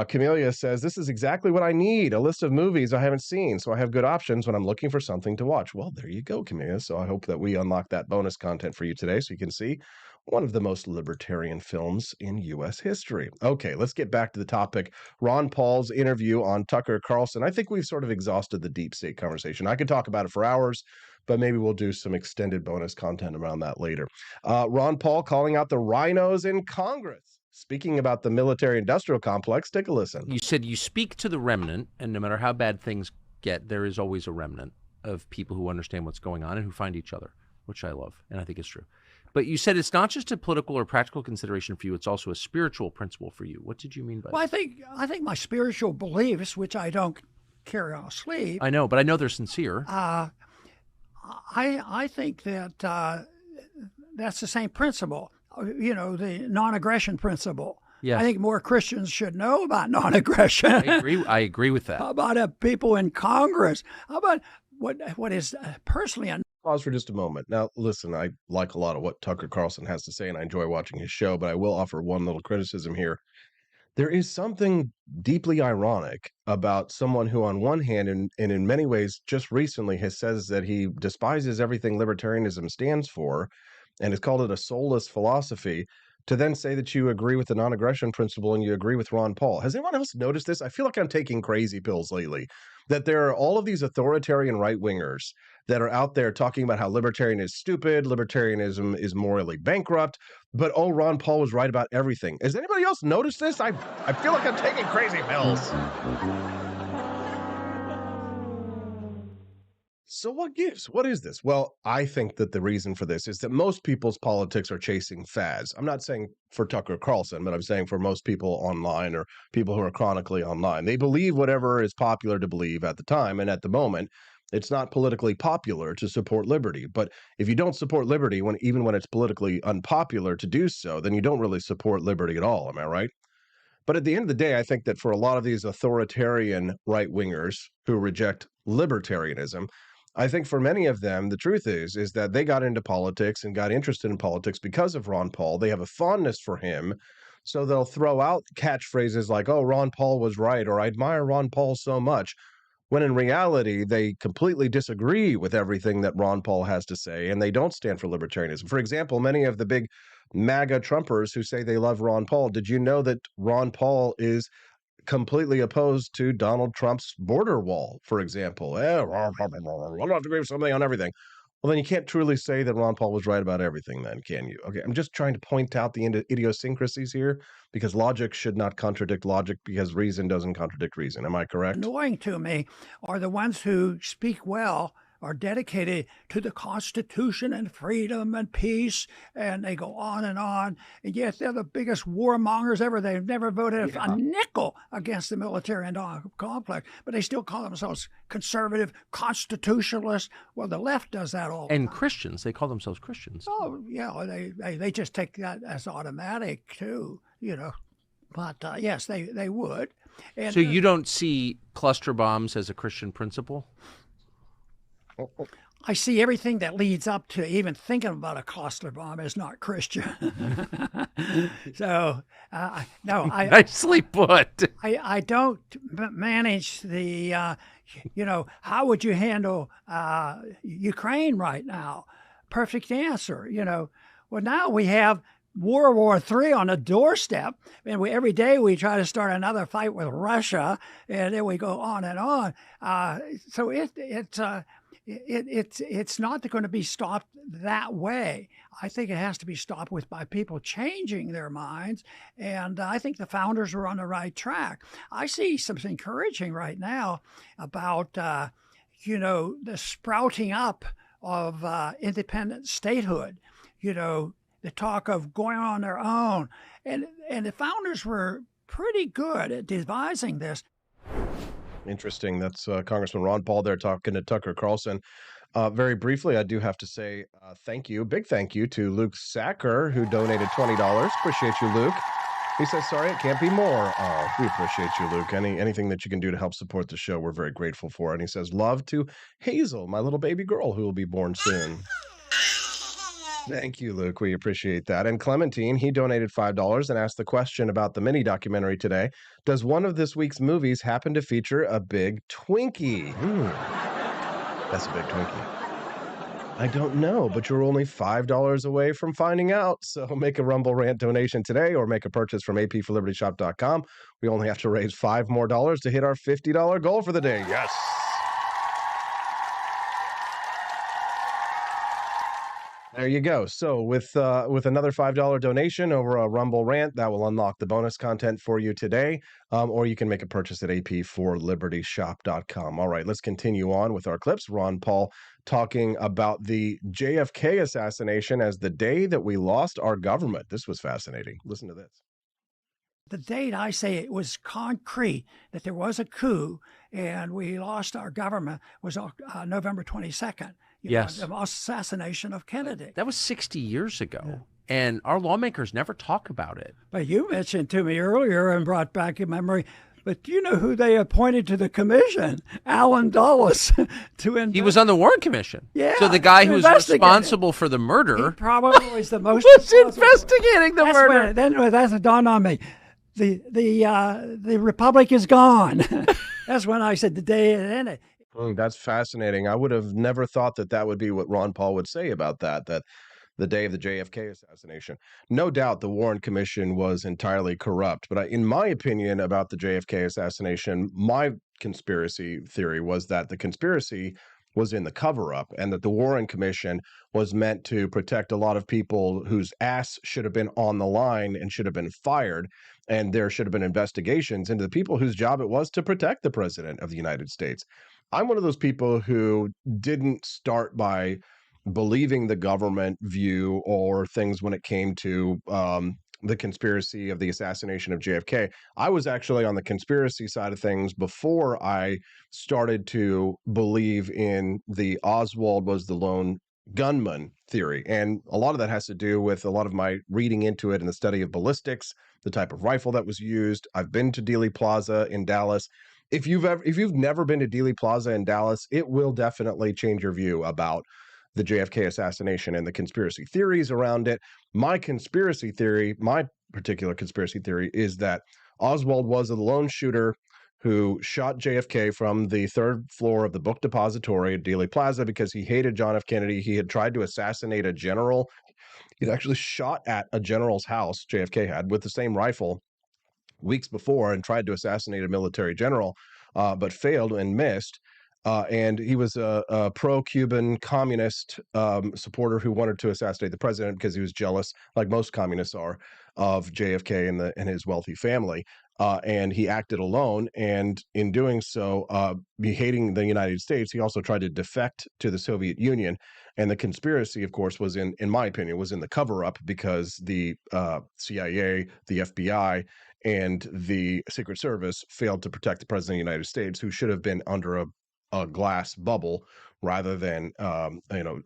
Camellia says, this is exactly what I need, a list of movies I haven't seen, so I have good options when I'm looking for something to watch. Well, there you go, Camellia. So I hope that we unlock that bonus content for you today so you can see one of the most libertarian films in U.S. history. Okay, let's get back to the topic. Ron Paul's interview on Tucker Carlson. I think we've sort of exhausted the deep state conversation. I could talk about it for hours, but maybe we'll do some extended bonus content around that later. Ron Paul calling out the rhinos in Congress. Speaking about the military-industrial complex, take a listen. You said you speak to the remnant, and no matter how bad things get, there is always a remnant of people who understand what's going on and who find each other, which I love, and I think is true. But you said it's not just a political or practical consideration for you, it's also a spiritual principle for you. What did you mean by that? I think my spiritual beliefs, which I don't carry on sleep. I know, but I know they're sincere. I think that that's the same principle, the non-aggression principle. Yes. I think more Christians should know about non-aggression. I agree with that. How about people in Congress? How about what is personally a Pause for just a moment. Now, listen, I like a lot of what Tucker Carlson has to say, and I enjoy watching his show, but I will offer one little criticism here. There is something deeply ironic about someone who, on one hand, and in many ways just recently, has says that he despises everything libertarianism stands for and has called it a soulless philosophy, to then say that you agree with the non-aggression principle and you agree with Ron Paul. Has anyone else noticed this? I feel like I'm taking crazy pills lately, that there are all of these authoritarian right-wingers that are out there talking about how libertarian is stupid, libertarianism is morally bankrupt, but Ron Paul was right about everything. Has anybody else noticed this? I feel like I'm taking crazy pills. So what gives? What is this? Well, I think that the reason for this is that most people's politics are chasing fads. I'm not saying for Tucker Carlson, but I'm saying for most people online or people who are chronically online. They believe whatever is popular to believe at the time. And at the moment, it's not politically popular to support liberty. But if you don't support liberty, even when it's politically unpopular to do so, then you don't really support liberty at all. Am I right? But at the end of the day, I think that for a lot of these authoritarian right-wingers who reject libertarianism, I think for many of them, the truth is that they got into politics and got interested in politics because of Ron Paul. They have a fondness for him. So they'll throw out catchphrases like, oh, Ron Paul was right, or I admire Ron Paul so much, when in reality, they completely disagree with everything that Ron Paul has to say, and they don't stand for libertarianism. For example, many of the big MAGA Trumpers who say they love Ron Paul, did you know that Ron Paul is completely opposed to Donald Trump's border wall, for example? I don't have to agree with something on everything. Well, then you can't truly say that Ron Paul was right about everything then, can you? Okay, I'm just trying to point out the idiosyncrasies here, because logic should not contradict logic, because reason doesn't contradict reason. Am I correct? annoying to me are the ones who speak well are dedicated to the Constitution and freedom and peace, and they go on, and yet they're the biggest warmongers ever. They've never voted a nickel against the military-industrial complex, but they still call themselves conservative constitutionalists. Well, the left does that all the And time. Christians, they call themselves Christians. Oh, yeah, they just take that as automatic, too, But, yes, they would. And, So you don't see cluster bombs as a Christian principle? I see everything that leads up to even thinking about a cluster bomb is not Christian. So, no, Nicely put. I don't manage the, how would you handle Ukraine right now? Perfect answer, Well, now we have World War III on the doorstep, and every day we try to start another fight with Russia, and then we go on and on. So it's not going to be stopped that way. I think it has to be stopped by people changing their minds, and I think the founders were on the right track. I see something encouraging right now about the sprouting up of independent statehood. The talk of going on their own, and the founders were pretty good at devising this. Interesting. That's Congressman Ron Paul there talking to Tucker Carlson. Very briefly, I do have to say big thank you to Luke Sacker, who donated $20. Appreciate you, Luke. He says, sorry, it can't be more. Oh, we appreciate you, Luke. Anything that you can do to help support the show, we're very grateful for. And he says, love to Hazel, my little baby girl who will be born soon. Thank you, Luke. We appreciate that. And Clementine, he donated $5 and asked the question about the mini documentary today. Does one of this week's movies happen to feature a big Twinkie? That's a big Twinkie. I don't know, but you're only $5 away from finding out. So make a Rumble Rant donation today or make a purchase from apforlibertyshop.com. We only have to raise $5 more to hit our $50 goal for the day. Yes. There you go. So with another $5 donation over a Rumble Rant, that will unlock the bonus content for you today, or you can make a purchase at apforlibertyshop.com. All right, let's continue on with our clips. Ron Paul talking about the JFK assassination as the day that we lost our government. This was fascinating. Listen to this. The date, I say it was concrete that there was a coup and we lost our government, was November 22nd. Yes. The assassination of Kennedy. That was 60 years ago. And our lawmakers never talk about it. But you mentioned to me earlier and brought back in memory, but do you know who they appointed to the commission? Allen Dulles. He was on the Warren Commission. Yeah. So the guy who's responsible for the murder. He probably was the most was investigating the murder. That's dawned on me. The Republic is gone. That's when I said the day it ended. That's fascinating. I would have never thought that would be what Ron Paul would say about that the day of the JFK assassination. No doubt the Warren Commission was entirely corrupt, but in my opinion about the JFK assassination, my conspiracy theory was that the conspiracy was in the cover-up and that the Warren Commission was meant to protect a lot of people whose ass should have been on the line and should have been fired, and there should have been investigations into the people whose job it was to protect the president of the United States. I'm one of those people who didn't start by believing the government view or things when it came to the conspiracy of the assassination of JFK. I was actually on the conspiracy side of things before I started to believe in the Oswald was the lone gunman theory. And a lot of that has to do with a lot of my reading into it and the study of ballistics, the type of rifle that was used. I've been to Dealey Plaza in Dallas. If you've never been to Dealey Plaza in Dallas, it will definitely change your view about the JFK assassination and the conspiracy theories around it. My particular conspiracy theory is that Oswald was a lone shooter who shot JFK from the third floor of the book depository at Dealey Plaza because he hated John F. Kennedy. He had tried to assassinate a general. He'd actually shot at a general's house, JFK had, with the same rifle weeks before and tried to assassinate a military general, but failed and missed. And he was a pro-Cuban communist supporter who wanted to assassinate the president because he was jealous, like most communists are, of JFK and his wealthy family. And he acted alone, and in doing so, hating the United States, he also tried to defect to the Soviet Union. And the conspiracy, of course, was in my opinion, was in the cover-up because the CIA, the FBI, and the Secret Service failed to protect the president of the United States, who should have been under a glass bubble rather than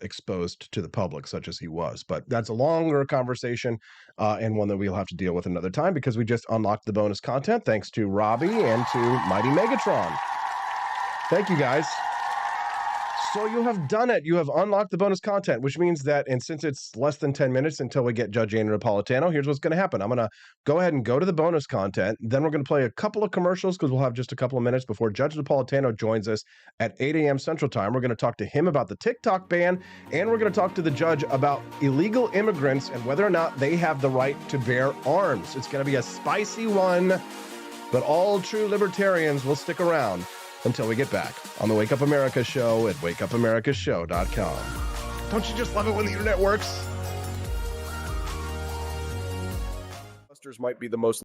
exposed to the public such as he was. But that's a longer conversation and one that we'll have to deal with another time, because we just unlocked the bonus content thanks to Robbie and to Mighty Megatron. Thank you, guys. So you have done it. You have unlocked the bonus content, which means that, and since it's less than 10 minutes until we get Judge Andrew Napolitano, here's what's going to happen. I'm going to go ahead and go to the bonus content. Then we're going to play a couple of commercials because we'll have just a couple of minutes before Judge Napolitano joins us at 8 a.m. Central Time. We're going to talk to him about the TikTok ban, and we're going to talk to the judge about illegal immigrants and whether or not they have the right to bear arms. It's going to be a spicy one, but all true libertarians will stick around until we get back on the Wake Up America show at wakeupAmericaShow.com. Don't you just love it when the internet works? Might be the most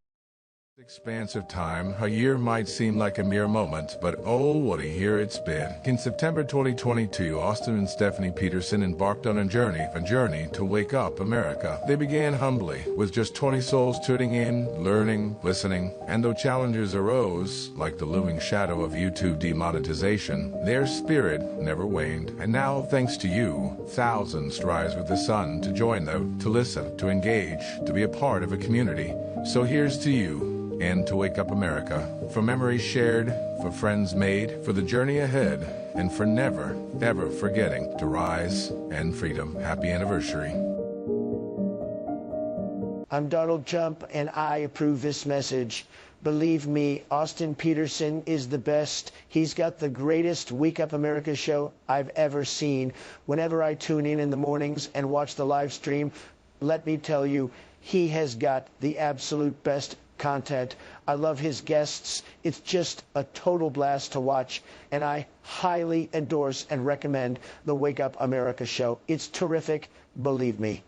expansive time. A year might seem like a mere moment, but oh, what a year it's been. In September 2022, Austin and Stephanie Peterson embarked on a journey to wake up America. They began humbly, with just 20 souls tuning in, learning, listening, and though challenges arose, like the looming shadow of YouTube demonetization, their spirit never waned. And now, thanks to you, thousands rise with the sun to join them, to listen, to engage, to be a part of a community. So here's to you, and to Wake Up America, for memories shared, for friends made, for the journey ahead, and for never, ever forgetting to rise and freedom. Happy anniversary. I'm Donald Trump, and I approve this message. Believe me, Austin Peterson is the best. He's got the greatest Wake Up America show I've ever seen. Whenever I tune in the mornings and watch the live stream, let me tell you, he has got the absolute best content. I love his guests. It's just a total blast to watch, and I highly endorse and recommend the Wake Up America show. It's terrific, believe me.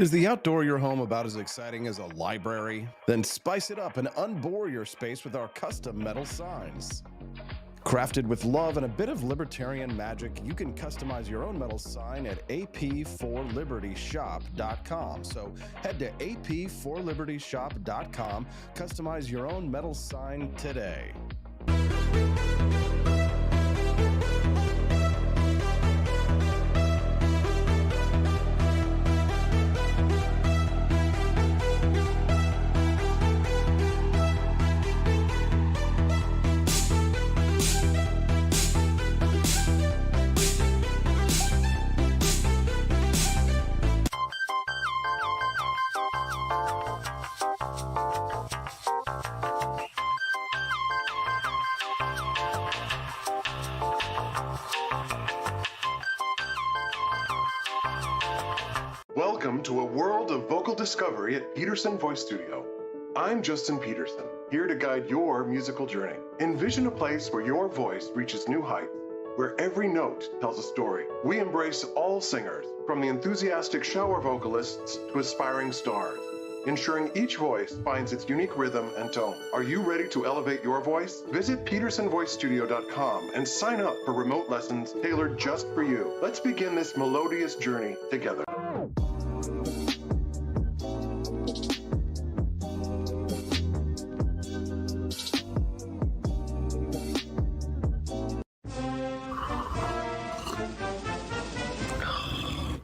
Is the outdoor of your home about as exciting as a library? Then spice it up and unbore your space with our custom metal signs. Crafted with love and a bit of libertarian magic, you can customize your own metal sign at ap4libertyshop.com. So head to ap4libertyshop.com, customize your own metal sign today. Welcome to a world of vocal discovery at Peterson Voice Studio. I'm Justin Peterson, here to guide your musical journey. Envision a place where your voice reaches new heights, where every note tells a story. We embrace all singers, from the enthusiastic shower vocalists to aspiring stars, ensuring each voice finds its unique rhythm and tone. Are you ready to elevate your voice? Visit petersonvoicestudio.com and sign up for remote lessons tailored just for you. Let's begin this melodious journey together.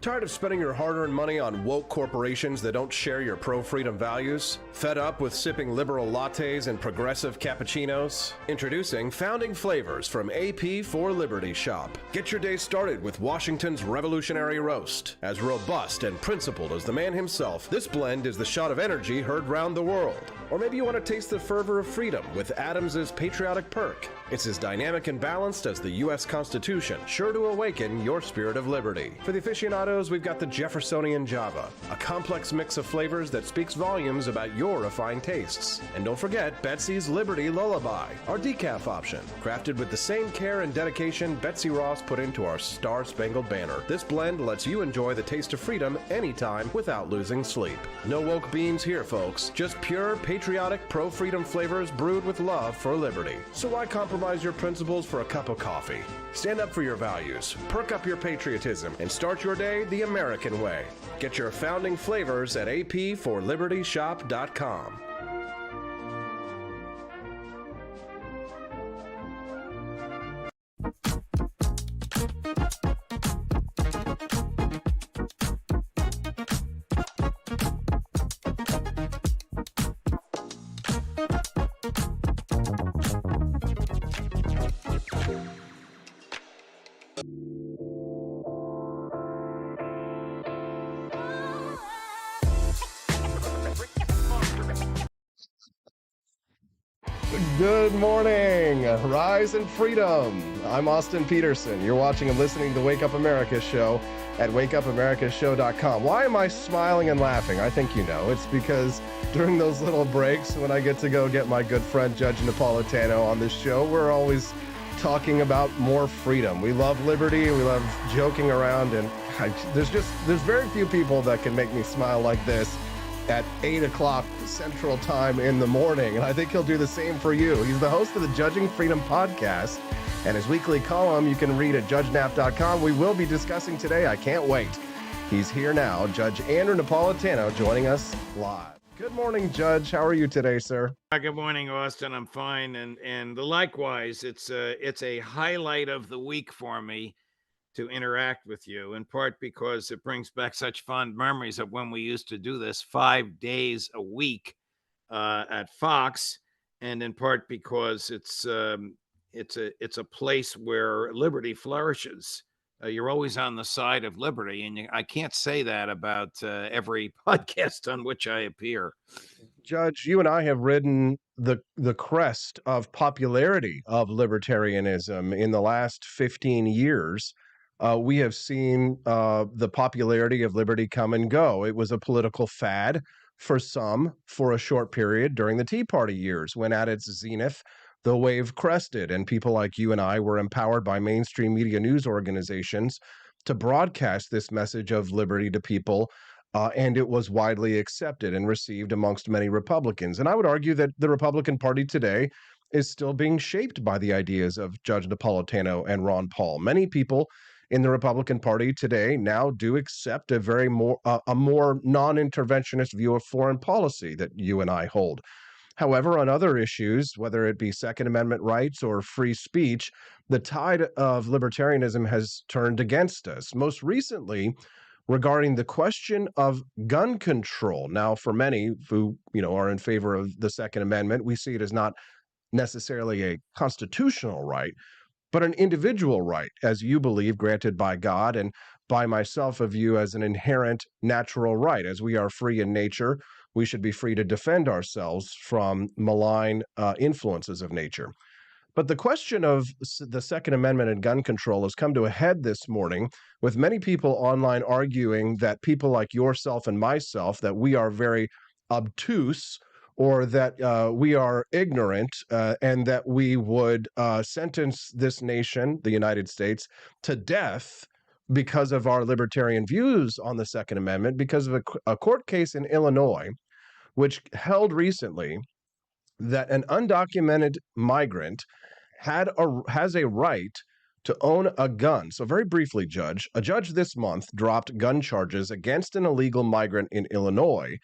Tired of spending your hard-earned money on woke corporations that don't share your pro-freedom values? Fed up with sipping liberal lattes and progressive cappuccinos? Introducing Founding Flavors from AP for Liberty Shop. Get your day started with Washington's Revolutionary Roast. As robust and principled as the man himself, this blend is the shot of energy heard round the world. Or maybe you want to taste the fervor of freedom with Adams's Patriotic Perk. It's as dynamic and balanced as the U.S. Constitution, sure to awaken your spirit of liberty. For the aficionados, we've got the Jeffersonian Java, a complex mix of flavors that speaks volumes about your refined tastes. And don't forget Betsy's Liberty Lullaby, our decaf option, crafted with the same care and dedication Betsy Ross put into our Star-Spangled Banner. This blend lets you enjoy the taste of freedom anytime without losing sleep. No woke beans here, folks. Just pure, patriotic, pro-freedom flavors brewed with love for liberty. So why compromise your principles for a cup of coffee? Stand up for your values, perk up your patriotism, and start your day the American way. Get your founding flavors at apforlibertyshop.com. Good morning, rise and freedom. I'm Austin Peterson. You're watching and listening to the Wake Up America show at wakeupAmericaShow.com. Why am I smiling and laughing? I think you know. It's because during those little breaks when I get to go get my good friend Judge Napolitano on this show, we're always talking about more freedom. We love liberty, we love joking around, and there's very few people that can make me smile like this at 8 o'clock Central Time in the morning, and I think he'll do the same for you. He's the host of the Judging Freedom podcast, and his weekly column you can read at judgenap.com. We will be discussing today. I can't wait. He's here now, Judge Andrew Napolitano, joining us live. Good morning, Judge. How are you today, sir? Good morning, Austin. I'm fine, and likewise, it's a highlight of the week for me to interact with you, in part because it brings back such fond memories of when we used to do this 5 days a week at Fox, and in part because it's a place where liberty flourishes. You're always on the side of liberty, and I can't say that about every podcast on which I appear. Judge, you and I have ridden the crest of popularity of libertarianism in the last 15 years. We have seen the popularity of liberty come and go. It was a political fad for some for a short period during the Tea Party years, when at its zenith, the wave crested and people like you and I were empowered by mainstream media news organizations to broadcast this message of liberty to people. And it was widely accepted and received amongst many Republicans. And I would argue that the Republican Party today is still being shaped by the ideas of Judge Napolitano and Ron Paul. Many people in the Republican Party today now do accept a more non-interventionist view of foreign policy that you and I hold. However, on other issues, whether it be Second Amendment rights or free speech, the tide of libertarianism has turned against us. Most recently, regarding the question of gun control. Now, for many who are in favor of the Second Amendment, we see it as not necessarily a constitutional right, but an individual right, as you believe, granted by God, and by myself of you as an inherent natural right. As we are free in nature, we should be free to defend ourselves from malign influences of nature. But the question of the Second Amendment and gun control has come to a head this morning, with many people online arguing that people like yourself and myself, that we are very obtuse, or that we are ignorant, and that we would sentence this nation, the United States, to death because of our libertarian views on the Second Amendment, because of a court case in Illinois, which held recently that an undocumented migrant has a right to own a gun. So very briefly, Judge, a judge this month dropped gun charges against an illegal migrant in Illinois.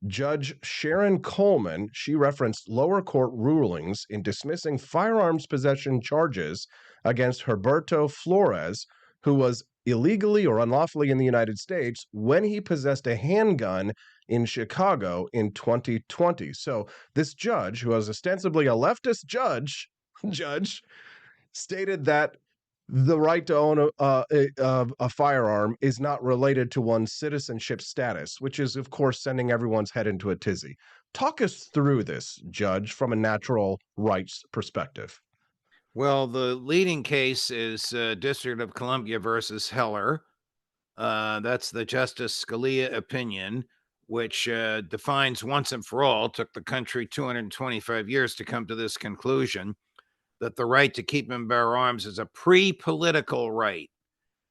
Judge Sharon Coleman, she referenced lower court rulings in dismissing firearms possession charges against Herberto Flores, who was illegally or unlawfully in the United States when he possessed a handgun in Chicago in 2020. So this judge, who was ostensibly a leftist judge, stated that the right to own a firearm is not related to one's citizenship status, which is, of course, sending everyone's head into a tizzy. Talk us through this, Judge, from a natural rights perspective. Well, the leading case is District of Columbia versus Heller. That's the Justice Scalia opinion, which defines once and for all, took the country 225 years to come to this conclusion, that the right to keep and bear arms is a pre-political right.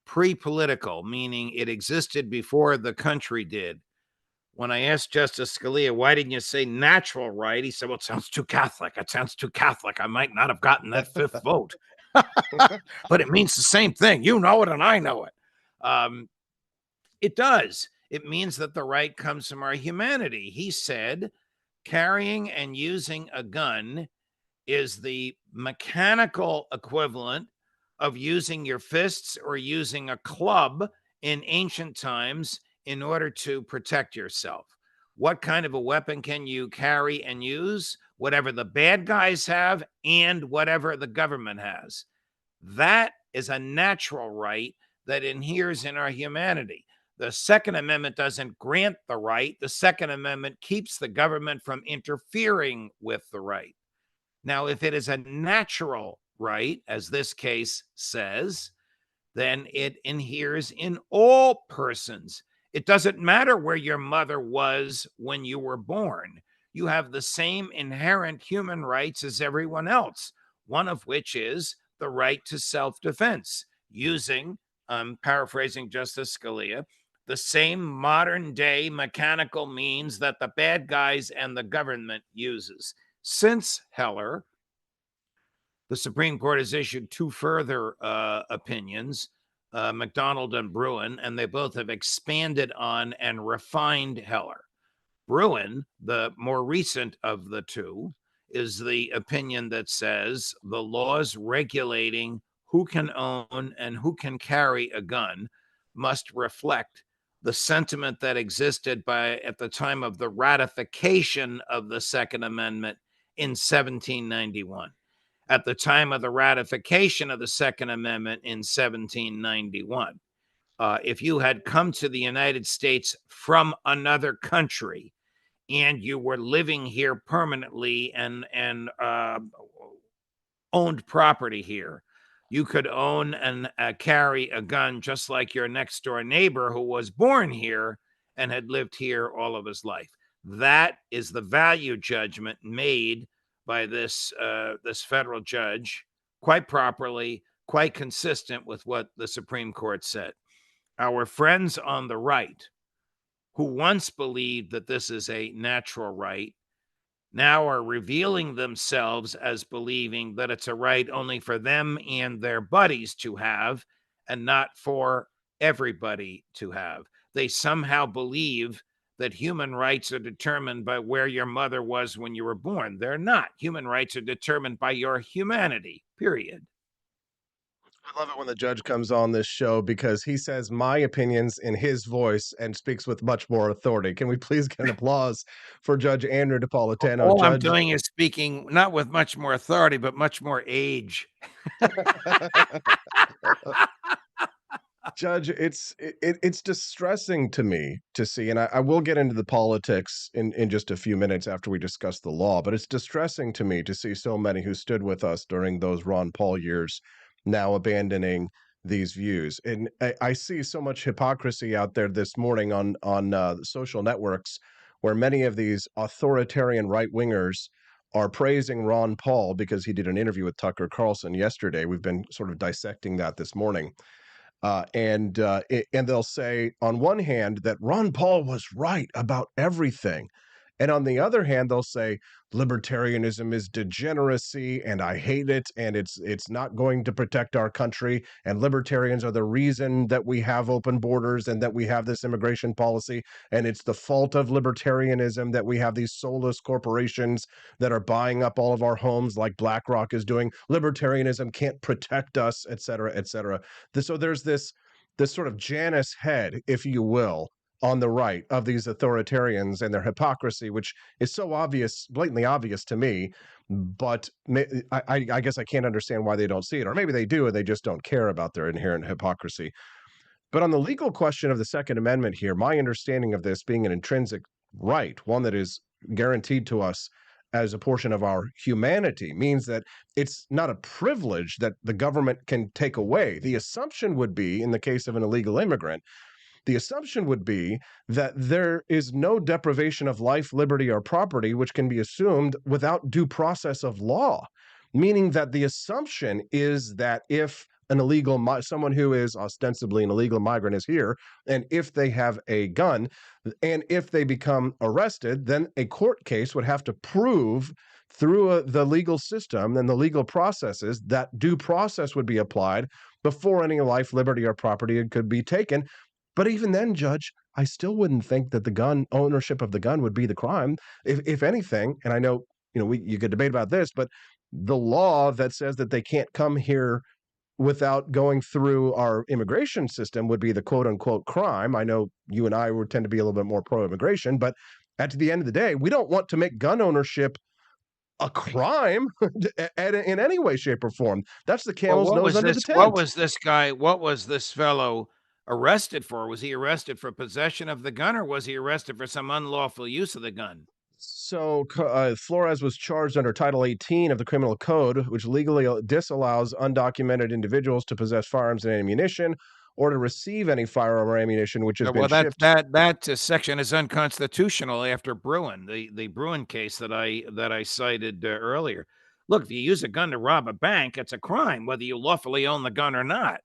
Pre-political, meaning it existed before the country did. When I asked Justice Scalia, why didn't you say natural right? He said, well, it sounds too Catholic. It sounds too Catholic. I might not have gotten that fifth vote. But it means the same thing. You know it and I know it. It does. It means that the right comes from our humanity. He said, carrying and using a gun is the mechanical equivalent of using your fists or using a club in ancient times in order to protect yourself. What kind of a weapon can you carry and use? Whatever the bad guys have and whatever the government has. That is a natural right that inheres in our humanity. The Second Amendment doesn't grant the right. The Second Amendment keeps the government from interfering with the right. Now, if it is a natural right, as this case says, then it inheres in all persons. It doesn't matter where your mother was when you were born. You have the same inherent human rights as everyone else, one of which is the right to self-defense, using, I'm paraphrasing Justice Scalia, the same modern day mechanical means that the bad guys and the government uses. Since Heller, the Supreme Court has issued two further opinions, McDonald and Bruin, and they both have expanded on and refined Heller. Bruin, the more recent of the two, is the opinion that says the laws regulating who can own and who can carry a gun must reflect the sentiment that existed at the time of the ratification of the Second Amendment in 1791. At the time of the ratification of the Second Amendment in 1791, if you had come to the United States from another country and you were living here permanently and owned property here, you could own and carry a gun just like your next door neighbor who was born here and had lived here all of his life. That is the value judgment made by this federal judge, quite properly, quite consistent with what the Supreme Court said. Our friends on the right, who once believed that this is a natural right, now are revealing themselves as believing that it's a right only for them and their buddies to have and not for everybody to have. They somehow believe that human rights are determined by where your mother was when you were born. They're not. Human rights are determined by your humanity, period. I love it when the judge comes on this show because he says my opinions in his voice and speaks with much more authority. Can we please get an applause for Judge Andrew Napolitano? All I'm Judge, doing is speaking not with much more authority, but much more age. Judge, it's distressing to me to see, and I will get into the politics in just a few minutes after we discuss the law, but it's distressing to me to see so many who stood with us during those Ron Paul years now abandoning these views. And I see so much hypocrisy out there this morning on social networks where many of these authoritarian right-wingers are praising Ron Paul because he did an interview with Tucker Carlson yesterday. We've been sort of dissecting that this morning. And they'll say, on one hand, that Ron Paul was right about everything. And on the other hand, they'll say libertarianism is degeneracy and I hate it and it's not going to protect our country. And libertarians are the reason that we have open borders and that we have this immigration policy. And it's the fault of libertarianism that we have these soulless corporations that are buying up all of our homes like BlackRock is doing. Libertarianism can't protect us, et cetera, et cetera. So there's this sort of Janus head, if you will, on the right of these authoritarians and their hypocrisy, which is so obvious, blatantly obvious to me, but I guess I can't understand why they don't see it. Or maybe they do and they just don't care about their inherent hypocrisy. But on the legal question of the Second Amendment here, my understanding of this being an intrinsic right, one that is guaranteed to us as a portion of our humanity means that it's not a privilege that the government can take away. The assumption would be, in the case of an illegal immigrant, the assumption would be that there is no deprivation of life, liberty, or property which can be assumed without due process of law, meaning that the assumption is that if someone who is ostensibly an illegal migrant is here, and if they have a gun, and if they become arrested, then a court case would have to prove through the legal system and the legal processes that due process would be applied before any life, liberty, or property could be taken. But even then, Judge, I still wouldn't think that the gun ownership of the gun would be the crime. If anything, and I know, you could debate about this, but the law that says that they can't come here without going through our immigration system would be the quote unquote crime. I know you and I would tend to be a little bit more pro immigration, but at the end of the day, we don't want to make gun ownership a crime in any way, shape, or form. That's the camel's nose under the tent. What was this guy? What was this fellow arrested for? Was he arrested for possession of the gun, or was he arrested for some unlawful use of the gun? So Flores was charged under Title 18 of the Criminal Code, which legally disallows undocumented individuals to possess firearms and ammunition, or to receive any firearm or ammunition which has been shipped. That section is unconstitutional after Bruin, the Bruin case that I cited earlier. Look, if you use a gun to rob a bank, it's a crime, whether you lawfully own the gun or not.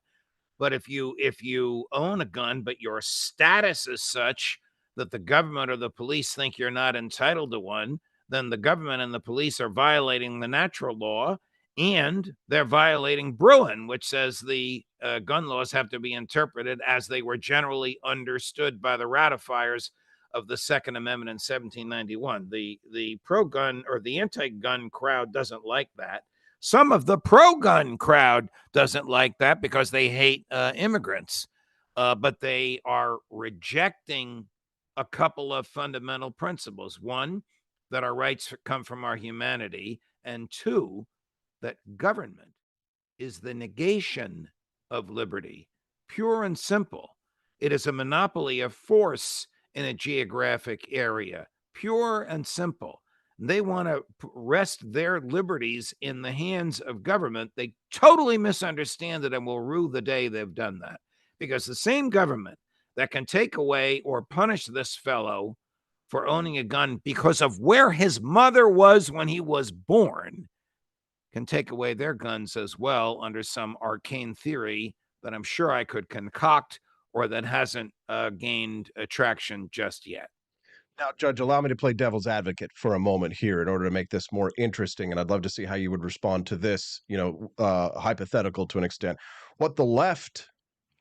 But if you own a gun, but your status is such that the government or the police think you're not entitled to one, then the government and the police are violating the natural law, and they're violating Bruin, which says the gun laws have to be interpreted as they were generally understood by the ratifiers of the Second Amendment in 1791. The pro-gun or the anti-gun crowd doesn't like that. Some of the pro-gun crowd doesn't like that because they hate immigrants, but they are rejecting a couple of fundamental principles. One, that our rights come from our humanity, and two, that government is the negation of liberty, pure and simple. It is a monopoly of force in a geographic area, pure and simple. They want to rest their liberties in the hands of government. They totally misunderstand it and will rue the day they've done that, because the same government that can take away or punish this fellow for owning a gun because of where his mother was when he was born can take away their guns as well under some arcane theory that I'm sure I could concoct or that hasn't gained traction just yet. Now, Judge, allow me to play devil's advocate for a moment here in order to make this more interesting, and I'd love to see how you would respond to this, hypothetical to an extent. What the left,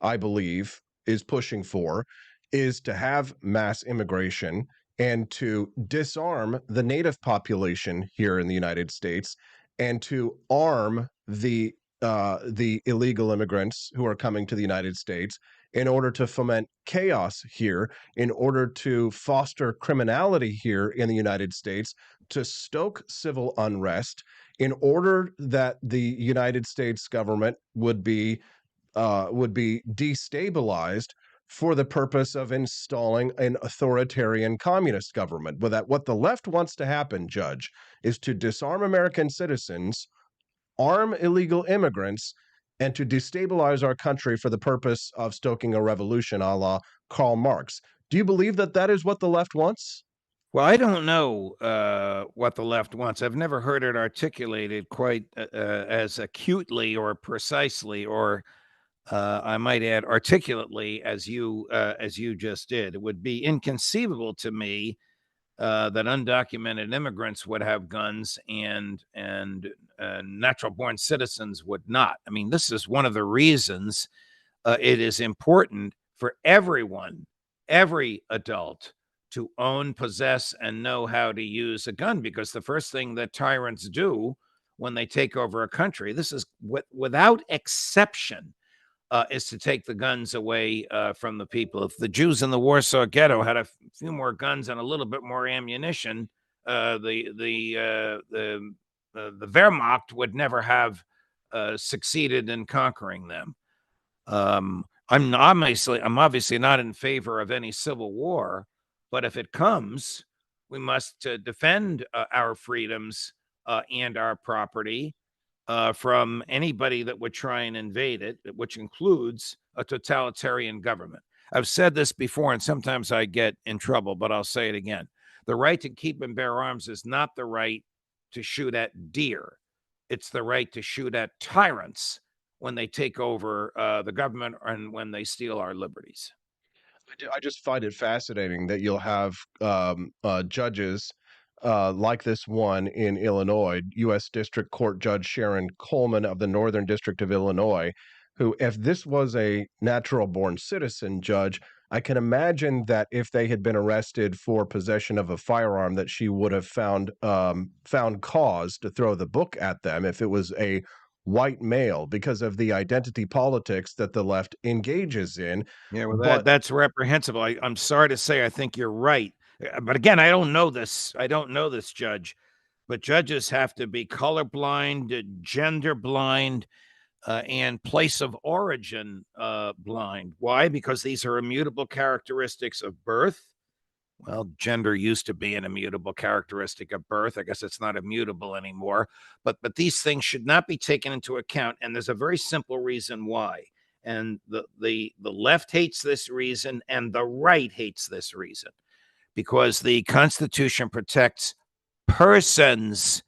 I believe, is pushing for is to have mass immigration and to disarm the native population here in the United States and to arm the illegal immigrants who are coming to the United States in order to foment chaos here, in order to foster criminality here in the United States, to stoke civil unrest, in order that the United States government would be destabilized for the purpose of installing an authoritarian communist government. But that what the left wants to happen, Judge, is to disarm American citizens, arm illegal immigrants, and to destabilize our country for the purpose of stoking a revolution a la Karl Marx. Do you believe that that is what the left wants? Well, I don't know what the left wants. I've never heard it articulated quite as acutely or precisely, or I might add, articulately, as you just did. It would be inconceivable to me that undocumented immigrants would have guns and natural-born citizens would not. I mean, this is one of the reasons it is important for everyone, every adult, to own, possess, and know how to use a gun, because the first thing that tyrants do when they take over a country, this is without exception, is to take the guns away from the people. If the Jews in the Warsaw Ghetto had a few more guns and a little bit more ammunition, the Wehrmacht would never have succeeded in conquering them. I'm obviously not in favor of any civil war, but if it comes, We must defend our freedoms and our property from anybody that would try and invade it, which includes a totalitarian government. I've said this before, and sometimes I get in trouble, but I'll say it again. The right to keep and bear arms is not the right to shoot at deer. It's the right to shoot at tyrants when they take over the government and when they steal our liberties. I just find it fascinating that you'll have judges like this one in Illinois, U.S. District Court Judge Sharon Coleman of the Northern District of Illinois, who, if this was a natural born citizen judge, I can imagine that if they had been arrested for possession of a firearm, that she would have found cause to throw the book at them if it was a white male because of the identity politics that the left engages in. Yeah, well, But that's reprehensible. I'm sorry to say, I think you're right. But again, I don't know this. I don't know this judge. But judges have to be colorblind, gender blind, and place of origin blind. Why? Because these are immutable characteristics of birth. Well, gender used to be an immutable characteristic of birth. I guess it's not immutable anymore. But these things should not be taken into account. And there's a very simple reason why. And the left hates this reason, and the right hates this reason, because the Constitution protects persons.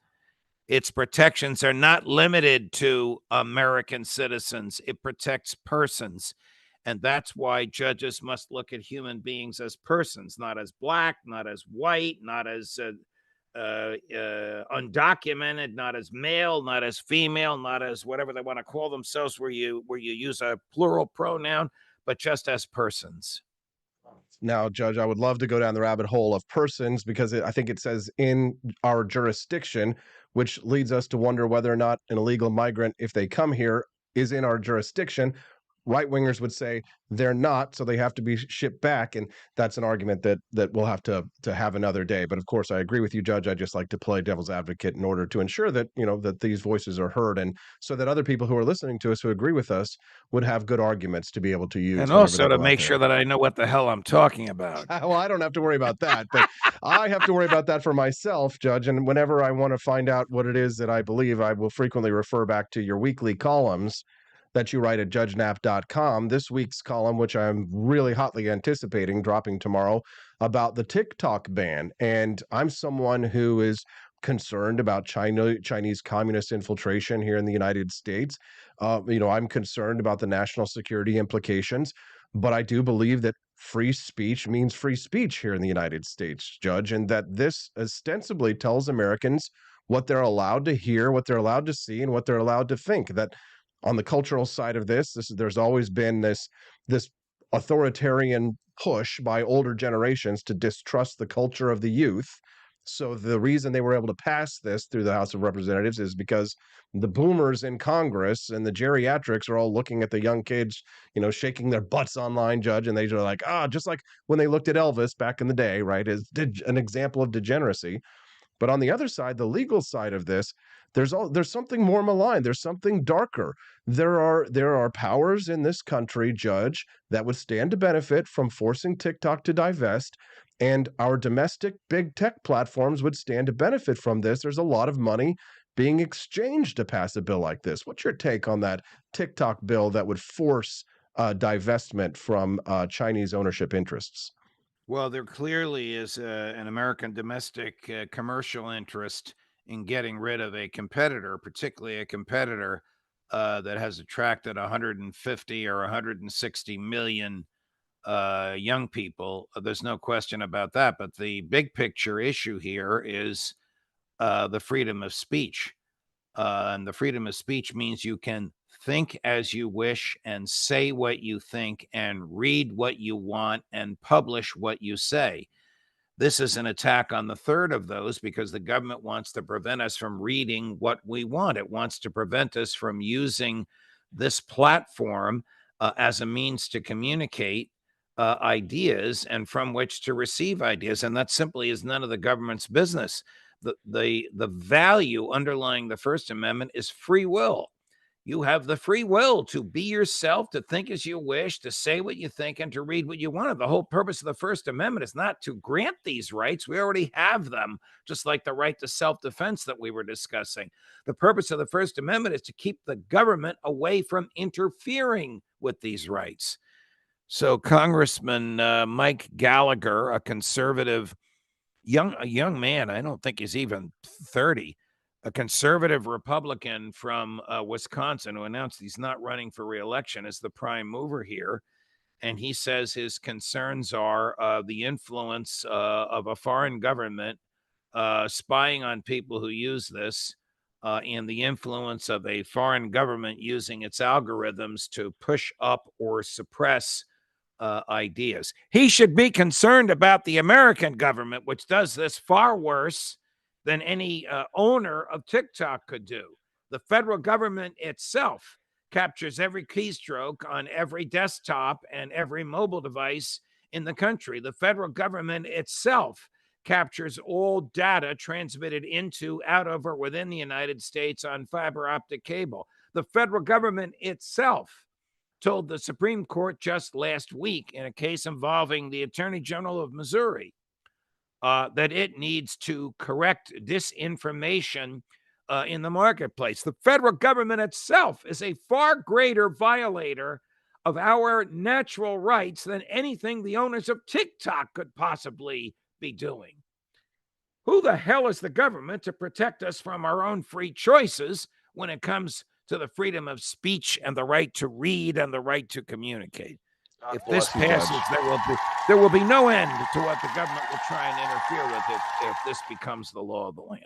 Its protections are not limited to American citizens. It protects persons. And that's why judges must look at human beings as persons, not as black, not as white, not as undocumented, not as male, not as female, not as whatever they want to call themselves, where you use a plural pronoun, but just as persons. now, Judge, I would love to go down the rabbit hole of persons because I think it says in our jurisdiction, which leads us to wonder whether or not an illegal migrant, if they come here, is in our jurisdiction. Right wingers would say they're not, so they have to be shipped back, and that's an argument that we'll have to have another day. But of course, I agree with you, Judge. I just like to play devil's advocate in order to ensure that that these voices are heard, and so that other people who are listening to us who agree with us would have good arguments to be able to use, and whenever also they to go out make there. sure that I know what the hell I'm talking about. Well, I don't have to worry about that, but I have to worry about that for myself, Judge. And whenever I want to find out what it is that I believe, I will frequently refer back to your weekly columns that you write at judgenap.com. This week's column, which I'm really hotly anticipating dropping tomorrow, about the TikTok ban. And I'm someone who is concerned about Chinese communist infiltration here in the United States. I'm concerned about the national security implications, but I do believe that free speech means free speech here in the United States, Judge, and that this ostensibly tells Americans what they're allowed to hear, what they're allowed to see, and what they're allowed to think. That on the cultural side of there's always been this authoritarian push by older generations to distrust the culture of the youth. So the reason they were able to pass this through the House of Representatives is because the boomers in Congress and the geriatrics are all looking at the young kids, shaking their butts online, Judge, and they're like, just like when they looked at Elvis back in the day, right, as an example of degeneracy. But on the other side, the legal side of this, there's something more malign. There's something darker. There are powers in this country, Judge, that would stand to benefit from forcing TikTok to divest, and our domestic big tech platforms would stand to benefit from this. There's a lot of money being exchanged to pass a bill like this. What's your take on that TikTok bill that would force divestment from Chinese ownership interests? Well, there clearly is an American domestic commercial interest in getting rid of a competitor, particularly a competitor that has attracted 150 or 160 million young people. There's no question about that. But the big picture issue here is the freedom of speech. And the freedom of speech means you can think as you wish and say what you think and read what you want and publish what you say. This is an attack on the third of those because the government wants to prevent us from reading what we want. It wants to prevent us from using this platform as a means to communicate ideas and from which to receive ideas. And that simply is none of the government's business. The value underlying the First Amendment is free will. You have the free will to be yourself, to think as you wish, to say what you think, and to read what you want. The whole purpose of the First Amendment is not to grant these rights. We already have them, just like the right to self-defense that we were discussing. The purpose of the First Amendment is to keep the government away from interfering with these rights. So Congressman Mike Gallagher, a conservative, a young man, I don't think he's even 30, a conservative Republican from Wisconsin who announced he's not running for re-election as the prime mover here. And he says his concerns are the influence of a foreign government spying on people who use this, and the influence of a foreign government using its algorithms to push up or suppress ideas. He should be concerned about the American government, which does this far worse than any owner of TikTok could do. The federal government itself captures every keystroke on every desktop and every mobile device in the country. The federal government itself captures all data transmitted into, out of, or within the United States on fiber optic cable. The federal government itself told the Supreme Court just last week in a case involving the Attorney General of Missouri that it needs to correct disinformation in the marketplace. The federal government itself is a far greater violator of our natural rights than anything the owners of TikTok could possibly be doing. Who the hell is the government to protect us from our own free choices when it comes to the freedom of speech and the right to read and the right to communicate? If this passes, there will be no end to what the government will try and interfere with if this becomes the law of the land.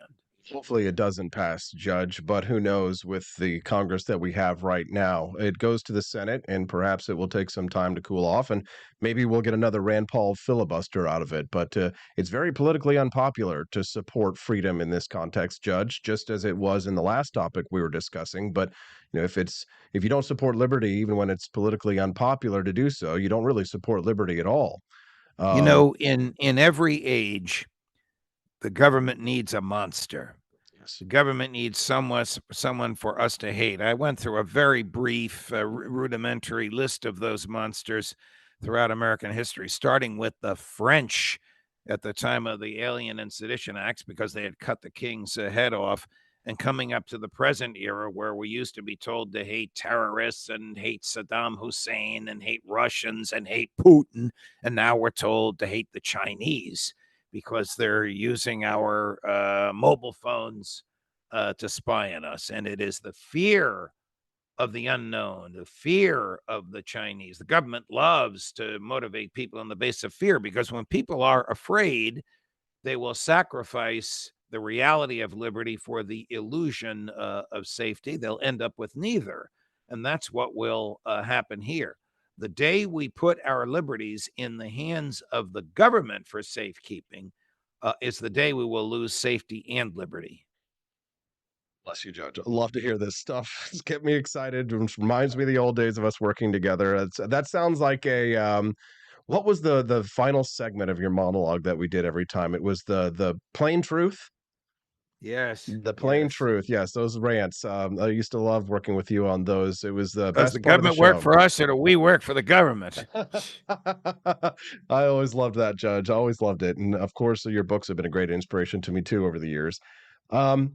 Hopefully it doesn't pass, Judge, but who knows with the Congress that we have right now. It goes to the Senate, and perhaps it will take some time to cool off, and maybe we'll get another Rand Paul filibuster out of it. But it's very politically unpopular to support freedom in this context, Judge, just as it was in the last topic we were discussing. But if you don't support liberty, even when it's politically unpopular to do so, you don't really support liberty at all. In every age, the government needs a monster. Yes. The government needs someone for us to hate. I went through a very brief, rudimentary list of those monsters throughout American history, starting with the French at the time of the Alien and Sedition Acts, because they had cut the king's head off, and coming up to the present era where we used to be told to hate terrorists and hate Saddam Hussein and hate Russians and hate Putin, and now we're told to hate the Chinese because they're using our mobile phones to spy on us. And it is the fear of the unknown, the fear of the Chinese. The government loves to motivate people on the basis of fear, because when people are afraid, they will sacrifice the reality of liberty for the illusion of safety. They'll end up with neither. And that's what will happen here. The day we put our liberties in the hands of the government for safekeeping is the day we will lose safety and liberty. Bless you, Judge. I love to hear this stuff. It's get me excited. It reminds me of the old days of us working together. That sounds like a what was the final segment of your monologue that we did every time? It was the plain truth. Yes. The plain truth. Yes, those rants. I used to love working with you on those. It was the Does best the part of the government work show. for us, or do we work for the government? I always loved that, Judge. I always loved it. And of course, your books have been a great inspiration to me too over the years. Can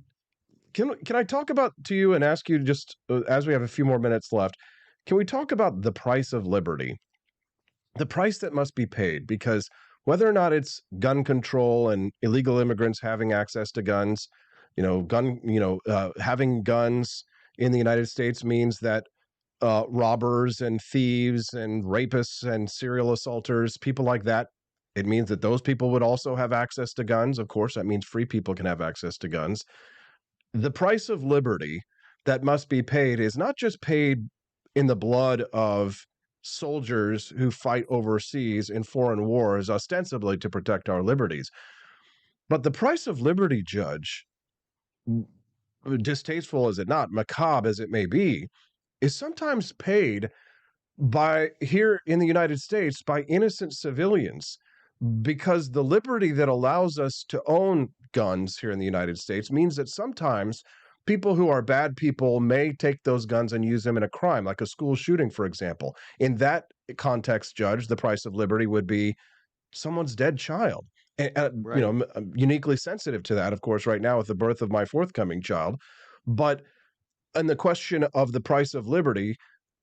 I talk about to you and ask you, just as we have a few more minutes left, can we talk about the price of liberty? The price that must be paid, because whether or not it's gun control and illegal immigrants having access to guns, having guns in the United States means that robbers and thieves and rapists and serial assaulters, people like that, it means that those people would also have access to guns. Of course, that means free people can have access to guns. The price of liberty that must be paid is not just paid in the blood of soldiers who fight overseas in foreign wars, ostensibly to protect our liberties. But the price of liberty, Judge, distasteful as it not, macabre as it may be, is sometimes paid by, here in the United States, by innocent civilians, because the liberty that allows us to own guns here in the United States means that sometimes people who are bad people may take those guns and use them in a crime, like a school shooting, for example. In that context, Judge, the price of liberty would be someone's dead child. And, Right. I'm uniquely sensitive to that, of course, right now with the birth of my forthcoming child. But and the question of the price of liberty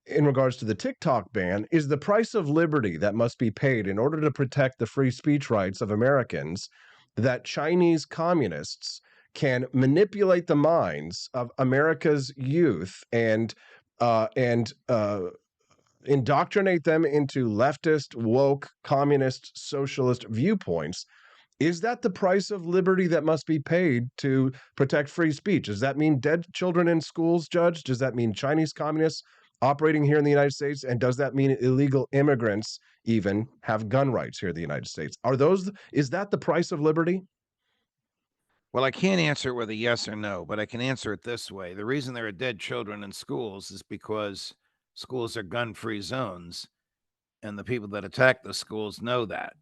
in regards to the TikTok ban is the price of liberty that must be paid in order to protect the free speech rights of Americans, that Chinese communists can manipulate the minds of America's youth and indoctrinate them into leftist, woke, communist, socialist viewpoints. Is that the price of liberty that must be paid to protect free speech? Does that mean dead children in schools, Judge? Does that mean Chinese communists operating here in the United States? And does that mean illegal immigrants even have gun rights here in the United States? Is that the price of liberty? Well, I can't answer it with a yes or no, but I can answer it this way. The reason there are dead children in schools is because schools are gun-free zones, and the people that attack the schools know that.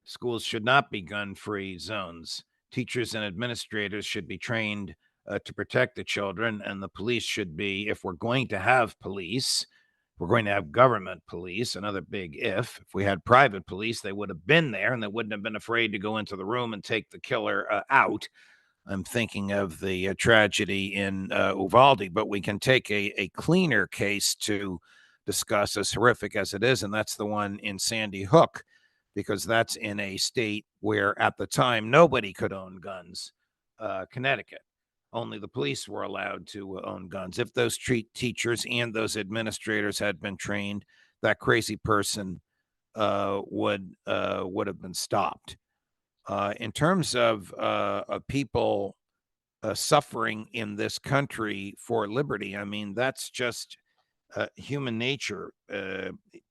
Schools should not be gun-free zones. Teachers and administrators should be trained to protect the children, and the police should be, if we're going to have police, we're going to have government police, another big if. If we had private police, they would have been there, and they wouldn't have been afraid to go into the room and take the killer out. I'm thinking of the tragedy in Uvalde, but we can take a cleaner case to discuss, as horrific as it is, and that's the one in Sandy Hook, because that's in a state where at the time nobody could own guns, Connecticut. Only the police were allowed to own guns. If those teachers and those administrators had been trained, that crazy person would have been stopped. In terms of people suffering in this country for liberty, I mean, that's just human nature.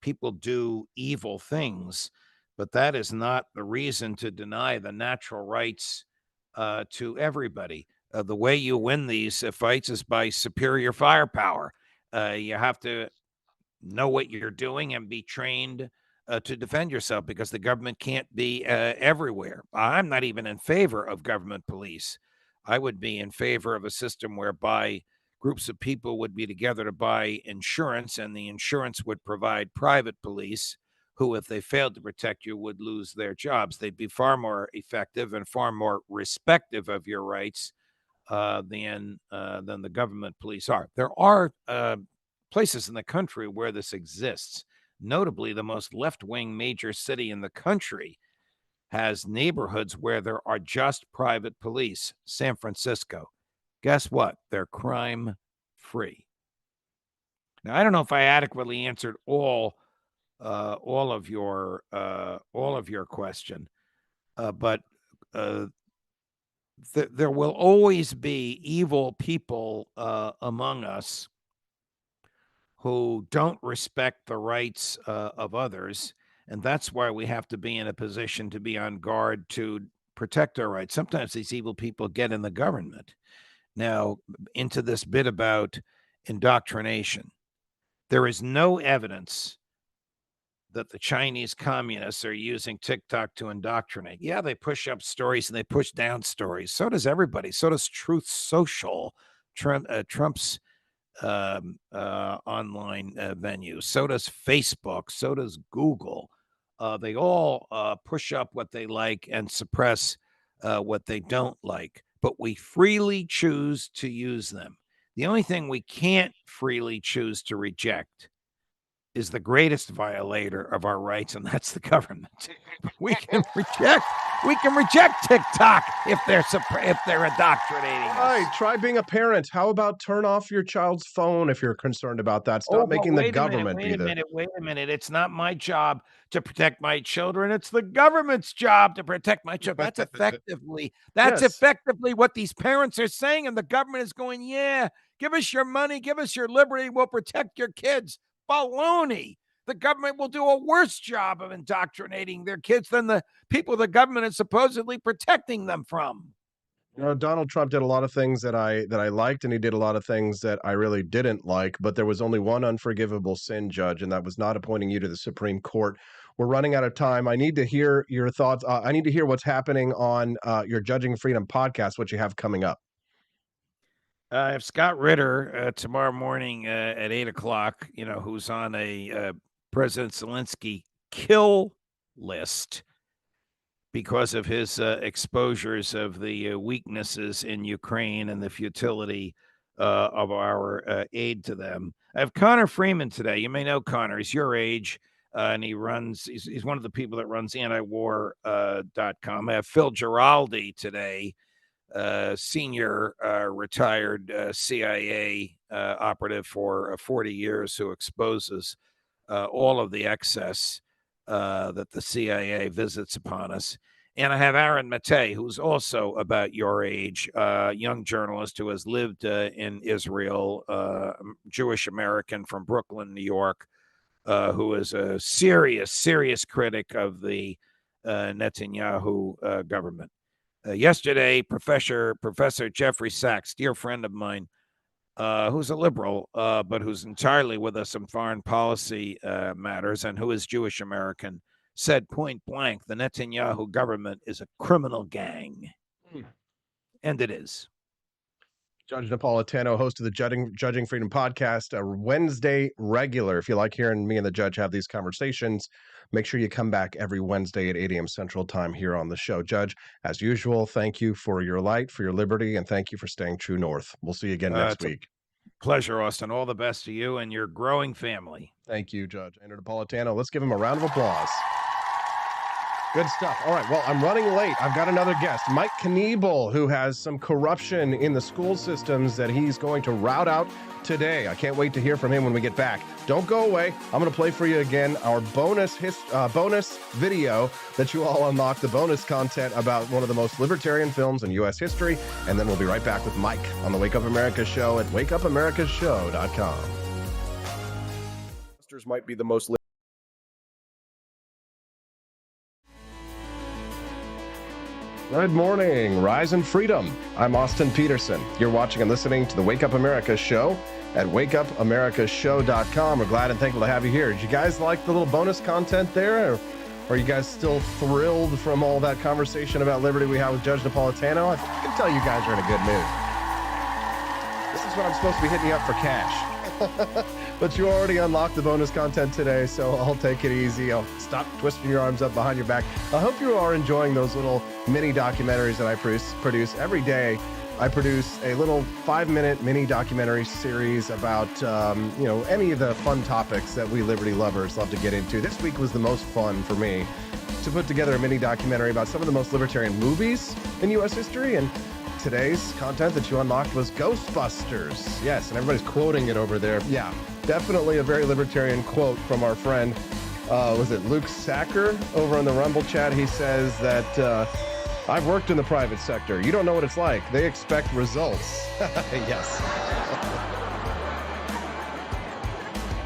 People do evil things, but that is not the reason to deny the natural rights to everybody. The way you win these fights is by superior firepower. You have to know what you're doing and be trained to defend yourself, because the government can't be everywhere. I'm not even in favor of government police. I would be in favor of a system whereby groups of people would be together to buy insurance, and the insurance would provide private police who, if they failed to protect you, would lose their jobs. They'd be far more effective and far more respective of your rights than the government police are. There are places in the country where this exists. Notably, the most left-wing major city in the country has neighborhoods where there are just private police. San Francisco. Guess what? They're crime-free. Now, I don't know if I adequately answered all of your question, but there will always be evil people among us who don't respect the rights of others, and that's why we have to be in a position to be on guard to protect our rights. Sometimes these evil people get in the government. Now, into this bit about indoctrination, there is no evidence that the Chinese communists are using TikTok to indoctrinate. Yeah, they push up stories and they push down stories. So does everybody. So does Truth Social, Trump's online venue. So does Facebook. So does Google. They all push up what they like and suppress what they don't like. But we freely choose to use them. The only thing we can't freely choose to reject is the greatest violator of our rights, and that's the government. We can reject TikTok if they're indoctrinating us. Right, try being a parent. How about turn off your child's phone if you're concerned about that? Stop making the government be the... Wait a minute. It's not my job to protect my children. It's the government's job to protect my children. That's effectively what these parents are saying, and the government is going, yeah, give us your money, give us your liberty, we'll protect your kids. Baloney. The government will do a worse job of indoctrinating their kids than the people the government is supposedly protecting them from. You know, Donald Trump did a lot of things that I liked, and he did a lot of things that I really didn't like, but there was only one unforgivable sin, Judge, and that was not appointing you to the Supreme Court. We're running out of time. I need to hear your thoughts. I need to hear what's happening on your Judging Freedom podcast, what you have coming up. I have Scott Ritter tomorrow morning at 8 o'clock. Who's on a President Zelensky kill list because of his exposures of the weaknesses in Ukraine and the futility of our aid to them. I have Connor Freeman today. You may know Connor. He's your age, and he's one of the people that runs antiwar.com. I have Phil Giraldi today, senior retired CIA operative for 40 years who exposes all of the excess that the CIA visits upon us. And I have Aaron Matei, who's also about your age, young journalist who has lived in Israel, Jewish American from Brooklyn, New York, who is a serious critic of the Netanyahu government. Yesterday, Professor Jeffrey Sachs, dear friend of mine, who's a liberal, but who's entirely with us on foreign policy matters and who is Jewish American, said point blank, the Netanyahu government is a criminal gang. And it is. Judge Napolitano, host of the Judging Freedom podcast, a Wednesday regular. If you like hearing me and the judge have these conversations, make sure you come back every Wednesday at 8 a.m. Central Time here on the show. Judge, as usual, thank you for your light, for your liberty, and thank you for staying true north. We'll see you again next week. Pleasure, Austin. All the best to you and your growing family. Thank you, Judge Andrew Napolitano. Let's give him a round of applause. Good stuff. All right, well, I'm running late. I've got another guest, Mike Kniebel, who has some corruption in the school systems that he's going to rout out today. I can't wait to hear from him when we get back. Don't go away. I'm going to play for you again our bonus video that you all unlocked, the bonus content about one of the most libertarian films in U.S. history, and then we'll be right back with Mike on the Wake Up America show at wakeupAmericaShow.com. Might be the most Good morning, Rise and Freedom. I'm Austin Peterson. You're watching and listening to the Wake Up America show at wakeupAmericaShow.com. We're glad and thankful to have you here. Did you guys like the little bonus content there? Or are you guys still thrilled from all that conversation about liberty we had with Judge Napolitano? I can tell you guys are in a good mood. This is what I'm supposed to be hitting you up for cash. But you already unlocked the bonus content today, so I'll take it easy. I'll stop twisting your arms up behind your back. I hope you are enjoying those little mini documentaries that I produce every day. I produce a little 5-minute mini documentary series about, any of the fun topics that we liberty lovers love to get into. This week was the most fun for me to put together a mini documentary about some of the most libertarian movies in U.S. history, and today's content that you unlocked was Ghostbusters. Yes, and everybody's quoting it over there. Yeah, definitely a very libertarian quote from our friend, was it Luke Sacker over in the Rumble chat? He says that, I've worked in the private sector. You don't know what it's like. They expect results. Yes.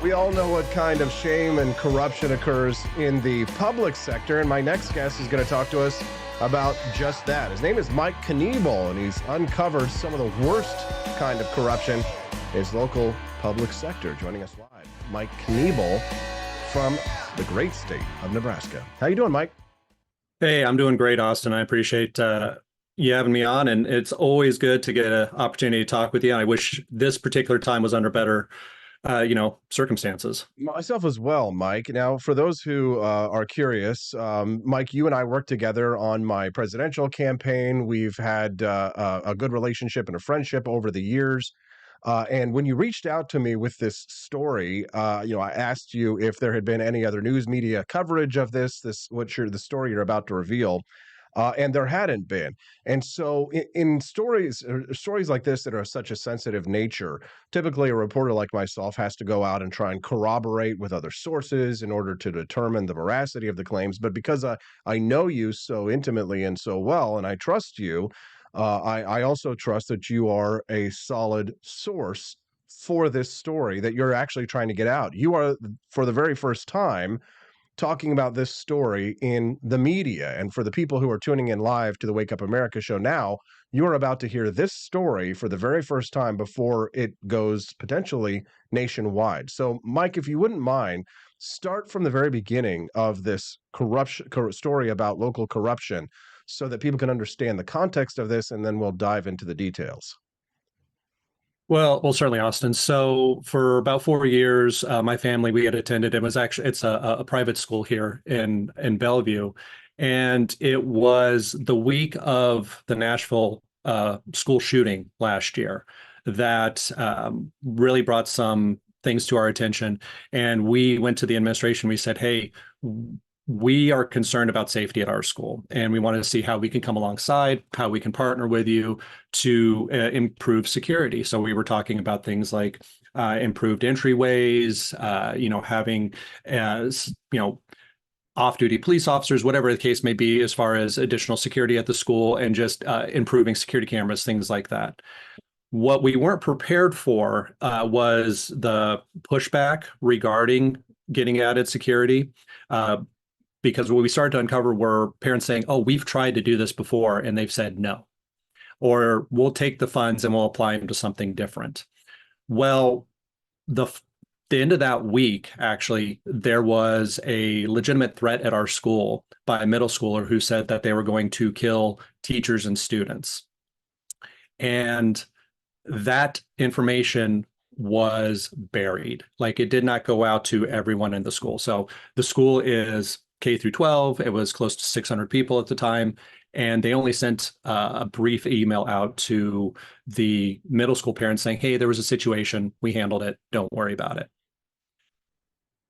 We all know what kind of shame and corruption occurs in the public sector, and my next guest is going to talk to us about just that. His name is Mike Kniebel, and he's uncovered some of the worst kind of corruption in his local public sector. Joining us live, Mike Kniebel from the great state of Nebraska. How you doing, Mike? Hey, I'm doing great, Austin. I appreciate you having me on, and it's always good to get an opportunity to talk with you. I wish this particular time was under better circumstances. Myself as well, Mike. Now, for those who are curious, Mike, you and I worked together on my presidential campaign. We've had a good relationship and a friendship over the years. And when you reached out to me with this story, I asked you if there had been any other news media coverage of the story you're about to reveal. And there hadn't been. And so in stories like this that are such a sensitive nature, typically a reporter like myself has to go out and try and corroborate with other sources in order to determine the veracity of the claims. But because I know you so intimately and so well, and I trust you, I also trust that you are a solid source for this story that you're actually trying to get out. You are, for the very first time, talking about this story in the media. And for the people who are tuning in live to the Wake Up America show now, you are about to hear this story for the very first time before it goes potentially nationwide. So, Mike, if you wouldn't mind, start from the very beginning of this story about local corruption so that people can understand the context of this, and then we'll dive into the details. Well, certainly, Austin. So for about 4 years, my family, we had attended. It was actually it's a private school here in Bellevue, and it was the week of the Nashville school shooting last year that really brought some things to our attention. And we went to the administration. We said, "Hey, we are concerned about safety at our school, and we wanted to see how we can come alongside, how we can partner with you to improve security." So we were talking about things like improved entryways, having off-duty police officers, whatever the case may be, as far as additional security at the school and just improving security cameras, things like that. What we weren't prepared for was the pushback regarding getting added security. Because what we started to uncover were parents saying, "Oh, we've tried to do this before," and they've said no. Or we'll take the funds and we'll apply them to something different. Well, the end of that week, actually, there was a legitimate threat at our school by a middle schooler who said that they were going to kill teachers and students. And that information was buried. Like, it did not go out to everyone in the school. So the school is K through 12. It was close to 600 people at the time. And they only sent a brief email out to the middle school parents saying, "Hey, there was a situation. We handled it. Don't worry about it."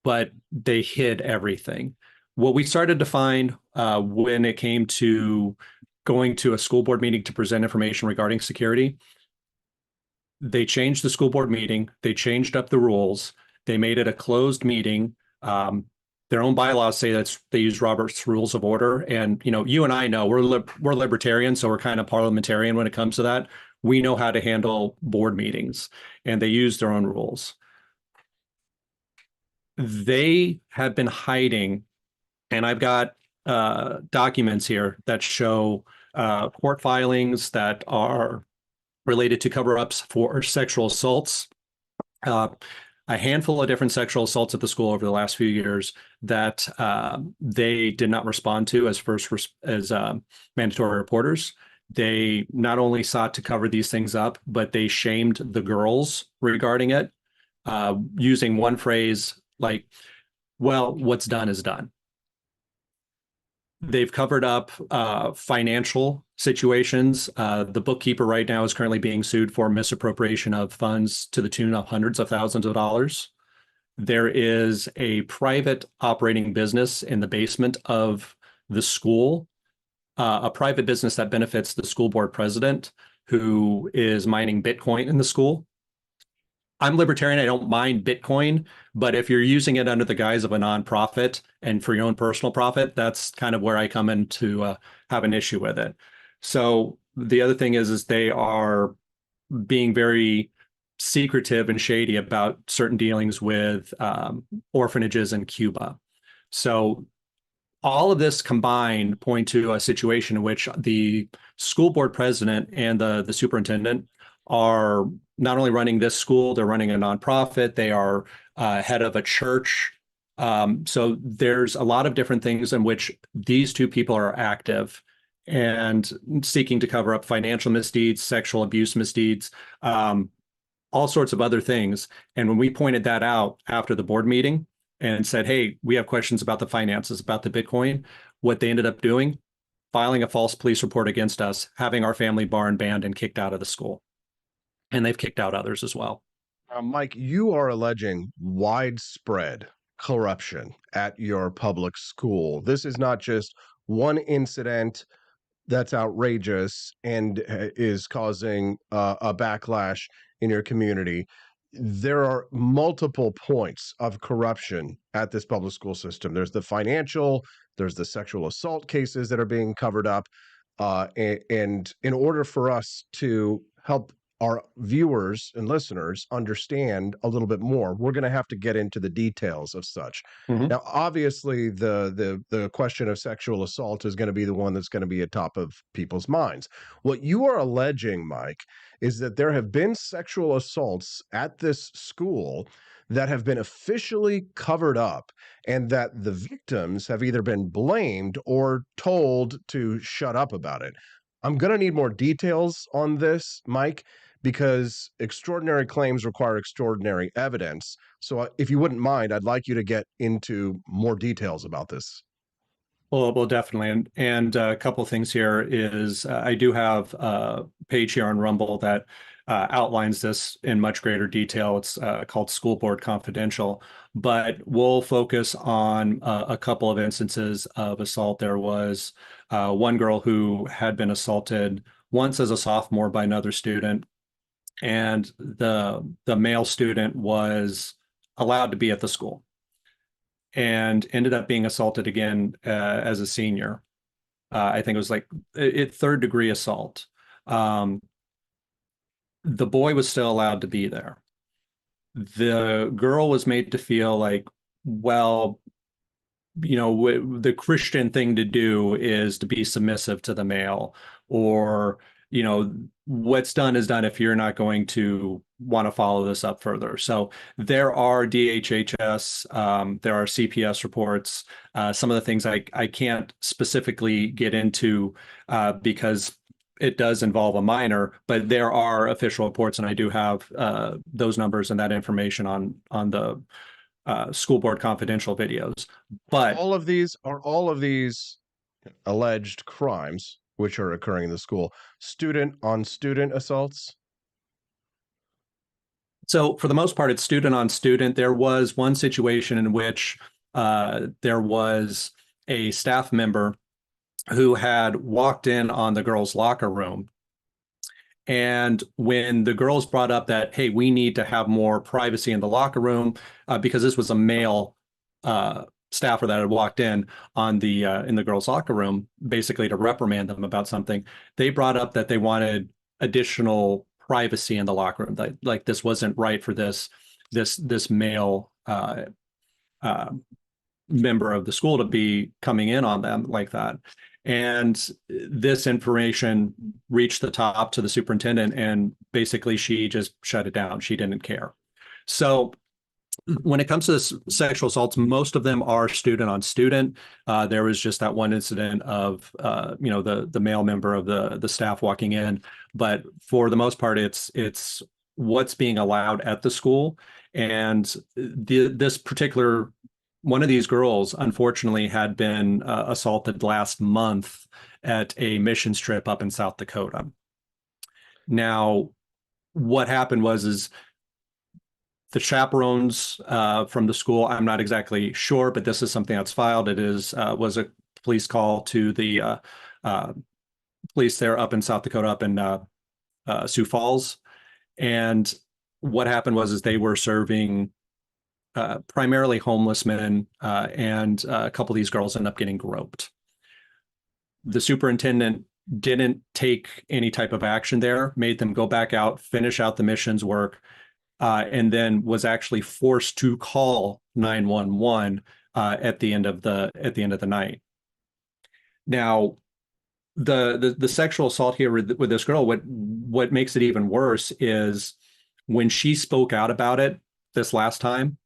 But they hid everything. What we started to find when it came to going to a school board meeting to present information regarding security, they changed the school board meeting. They changed up the rules. They made it a closed meeting. Their own bylaws say that they use Robert's Rules of Order. And, you and I know we're libertarians, so we're kind of parliamentarian when it comes to that. We know how to handle board meetings, and they use their own rules. They have been hiding, and I've got documents here that show court filings that are related to cover-ups for sexual assaults. A handful of different sexual assaults at the school over the last few years that they did not respond to as mandatory reporters. They not only sought to cover these things up, but they shamed the girls regarding it, using one phrase like, "Well, what's done is done." They've covered up financial situations. The bookkeeper right now is currently being sued for misappropriation of funds to the tune of hundreds of thousands of dollars. There is a private operating business in the basement of the school, a private business that benefits the school board president, who is mining Bitcoin in the school. I'm libertarian. I don't mind Bitcoin, but if you're using it under the guise of a nonprofit and for your own personal profit, that's kind of where I come in to have an issue with it. So the other thing is they are being very secretive and shady about certain dealings with orphanages in Cuba. So all of this combined point to a situation in which the school board president and the superintendent are not only running this school, they're running a nonprofit, they are head of a church. So there's a lot of different things in which these two people are active and seeking to cover up financial misdeeds, sexual abuse misdeeds, all sorts of other things. And when we pointed that out after the board meeting and said, "Hey, we have questions about the finances, about the Bitcoin," what they ended up doing, filing a false police report against us, having our family barn banned and kicked out of the school. And they've kicked out others as well. Mike, you are alleging widespread corruption at your public school. This is not just one incident that's outrageous and is causing a backlash in your community. There are multiple points of corruption at this public school system. There's the financial, there's the sexual assault cases that are being covered up. And in order for us to help our viewers and listeners understand a little bit more, we're going to have to get into the details of such. Now, obviously, the question of sexual assault is going to be the one that's going to be at top of people's minds. What you are alleging, Mike, is that there have been sexual assaults at this school that have been officially covered up, and that the victims have either been blamed or told to shut up about it. I'm going to need more details on this, Mike, because extraordinary claims require extraordinary evidence. So, if you wouldn't mind, I'd like you to get into more details about this. Well, definitely. And a couple of things here is I do have a page here on Rumble that outlines this in much greater detail. It's called School Board Confidential, but we'll focus on a couple of instances of assault. There was one girl who had been assaulted once as a sophomore by another student, and the male student was allowed to be at the school and ended up being assaulted again as a senior. I think it was like third degree assault. The boy was still allowed to be there. The girl was made to feel like, well, the Christian thing to do is to be submissive to the male, or, what's done is done if you're not going to want to follow this up further. So there are DHHS, there are CPS reports. Some of the things I can't specifically get into because it does involve a minor, but there are official reports, and I do have those numbers and that information on the School Board Confidential videos. But all of these alleged crimes which are occurring in the school student on student assaults. So for the most part, it's student on student. There was one situation in which there was a staff member who had walked in on the girls' locker room. And when the girls brought up that, hey, we need to have more privacy in the locker room, because this was a male staffer that had walked in the girls' locker room, basically to reprimand them about something, they brought up that they wanted additional privacy in the locker room. Like this wasn't right for this male member of the school to be coming in on them like that. And this information reached the top to the superintendent, and basically she just shut it down. She didn't care. So when it comes to this sexual assaults, most of them are student on student. There was just that one incident of the male member of the staff walking in, but for the most part, it's what's being allowed at the school. And this particular one of these girls, unfortunately, had been assaulted last month at a missions trip up in South Dakota. Now, what happened is the chaperones from the school, I'm not exactly sure, but this is something that's filed. It was a police call to the police there up in South Dakota, up in Sioux Falls. And what happened is they were serving primarily homeless men, and a couple of these girls ended up getting groped. The superintendent didn't take any type of action there, made them go back out, finish out the missions work, and then was actually forced to call 911 at the end of the night. Now, the sexual assault here with this girl, what makes it even worse is when she spoke out about it this last time.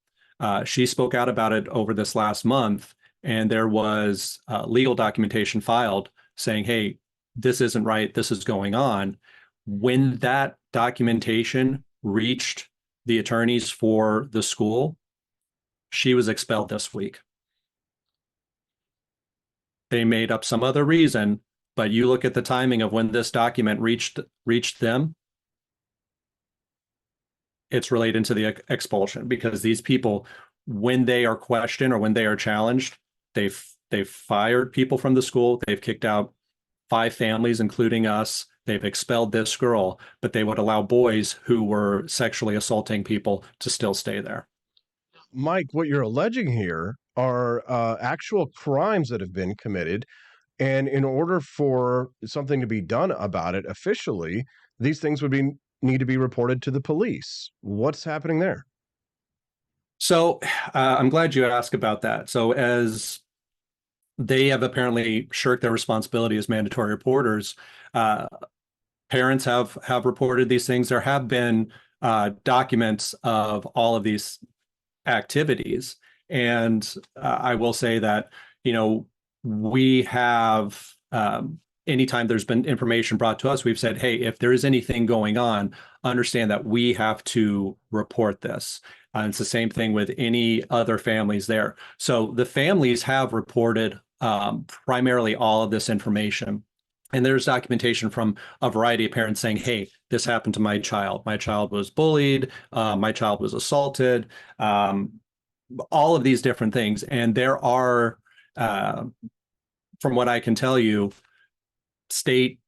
She spoke out about it over this last month, and there was legal documentation filed saying, hey, this isn't right, this is going on. When that documentation reached the attorneys for the school, she was expelled this week. They made up some other reason, but you look at the timing of when this document reached them, it's related to the expulsion, because these people, when they are questioned or when they are challenged, they've fired people from the school. They've kicked out 5 families, including us. They've expelled this girl, but they would allow boys who were sexually assaulting people to still stay there. Mike, what you're alleging here are actual crimes that have been committed. And in order for something to be done about it officially, these things would need to be reported to the police. What's happening there? So I'm glad you asked about that. So as they have apparently shirked their responsibility as mandatory reporters, parents have reported these things. There have been documents of all of these activities. And I will say that, we have anytime there's been information brought to us, we've said, hey, if there is anything going on, understand that we have to report this. And it's the same thing with any other families there. So the families have reported primarily all of this information. And there's documentation from a variety of parents saying, hey, this happened to my child. My child was bullied. My child was assaulted. All of these different things. And there are, from what I can tell you, state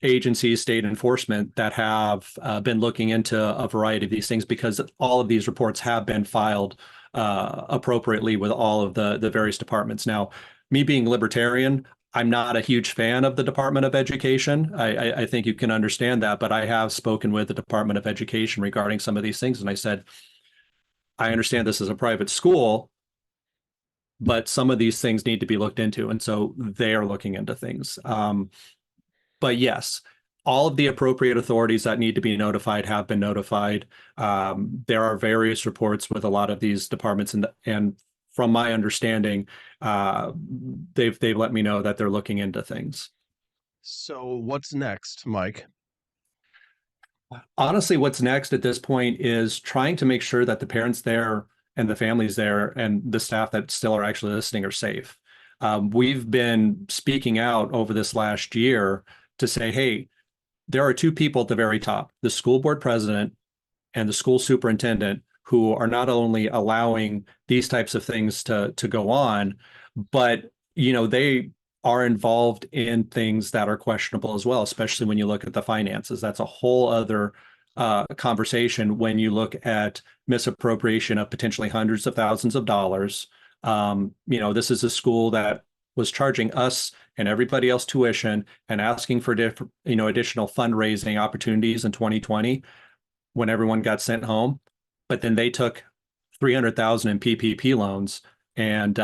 agencies, state enforcement that have been looking into a variety of these things, because all of these reports have been filed appropriately with all of the various departments. Now, me being libertarian, I'm not a huge fan of the Department of Education. I think you can understand that, but I have spoken with the Department of Education regarding some of these things, and I said, I understand this is a private school, but some of these things need to be looked into, and so they are looking into things. But yes, all of the appropriate authorities that need to be notified have been notified. There are various reports with a lot of these departments, and from my understanding, they've let me know that they're looking into things. So what's next, Mike? Honestly, what's next at this point is trying to make sure that the parents there and the families there and the staff that still are actually listening are safe. We've been speaking out over this last year to say, hey, there are two people at the very top, the school board president and the school superintendent, who are not only allowing these types of things to go on, but they are involved in things that are questionable as well, especially when you look at the finances. That's a whole other conversation when you look at misappropriation of potentially hundreds of thousands of dollars. This is a school that was charging us and everybody else tuition and asking for additional fundraising opportunities in 2020 when everyone got sent home. But then they took 300,000 in PPP loans and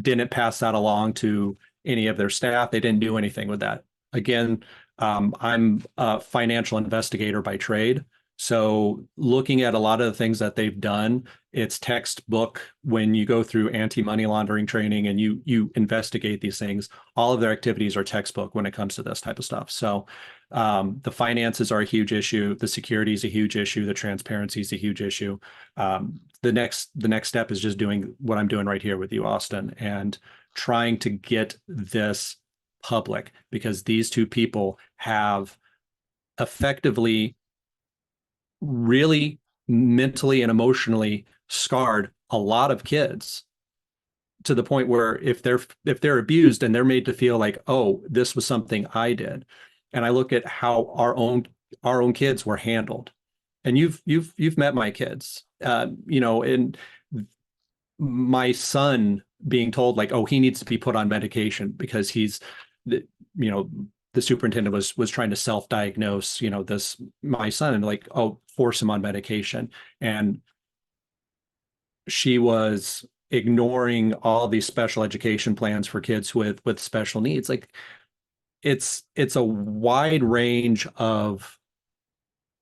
didn't pass that along to any of their staff. They didn't do anything with that. Again, I'm a financial investigator by trade. So looking at a lot of the things that they've done, it's textbook when you go through anti-money laundering training and you investigate these things. All of their activities are textbook when it comes to this type of stuff. So the finances are a huge issue. The security is a huge issue. The transparency is a huge issue. The next step is just doing what I'm doing right here with you, Austin, and trying to get this public, because these two people have effectively really mentally and emotionally scarred a lot of kids to the point where if they're abused and they're made to feel like, oh, this was something I did. And I look at how our own kids were handled. And you've met my kids, and my son being told like, oh, he needs to be put on medication because the superintendent was trying to self-diagnose, my son, and like, oh, force him on medication. And she was ignoring all these special education plans for kids with special needs. Like it's a wide range of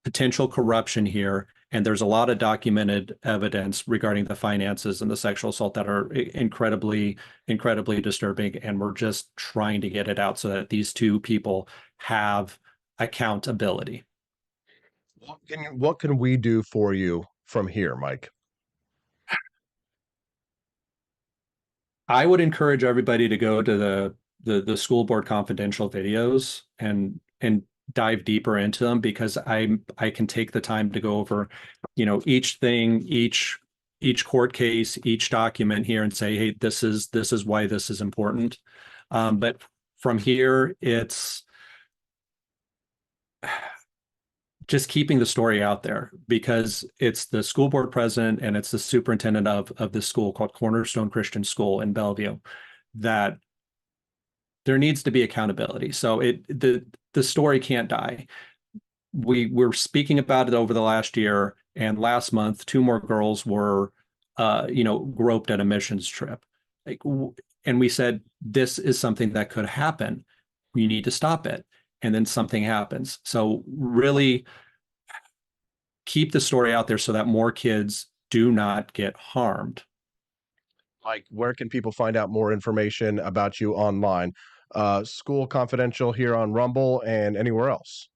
potential corruption here. And there's a lot of documented evidence regarding the finances and the sexual assault that are incredibly, incredibly disturbing. And we're just trying to get it out so that these two people have accountability. What can we do for you from here, Mike? I would encourage everybody to go to the school board confidential videos and dive deeper into them, because I can take the time to go over, each thing, each court case, each document here and say, hey, this is why this is important. But from here, it's just keeping the story out there, because it's the school board president and it's the superintendent of this school called Cornerstone Christian School in Bellevue, that there needs to be accountability. So the story can't die. We were speaking about it over the last year, and last month, 2 more girls were, groped at a missions trip. And we said, this is something that could happen. We need to stop it. And then something happens. So really keep the story out there so that more kids do not get harmed. Mike, where can people find out more information about you online? School Confidential here on Rumble and anywhere else?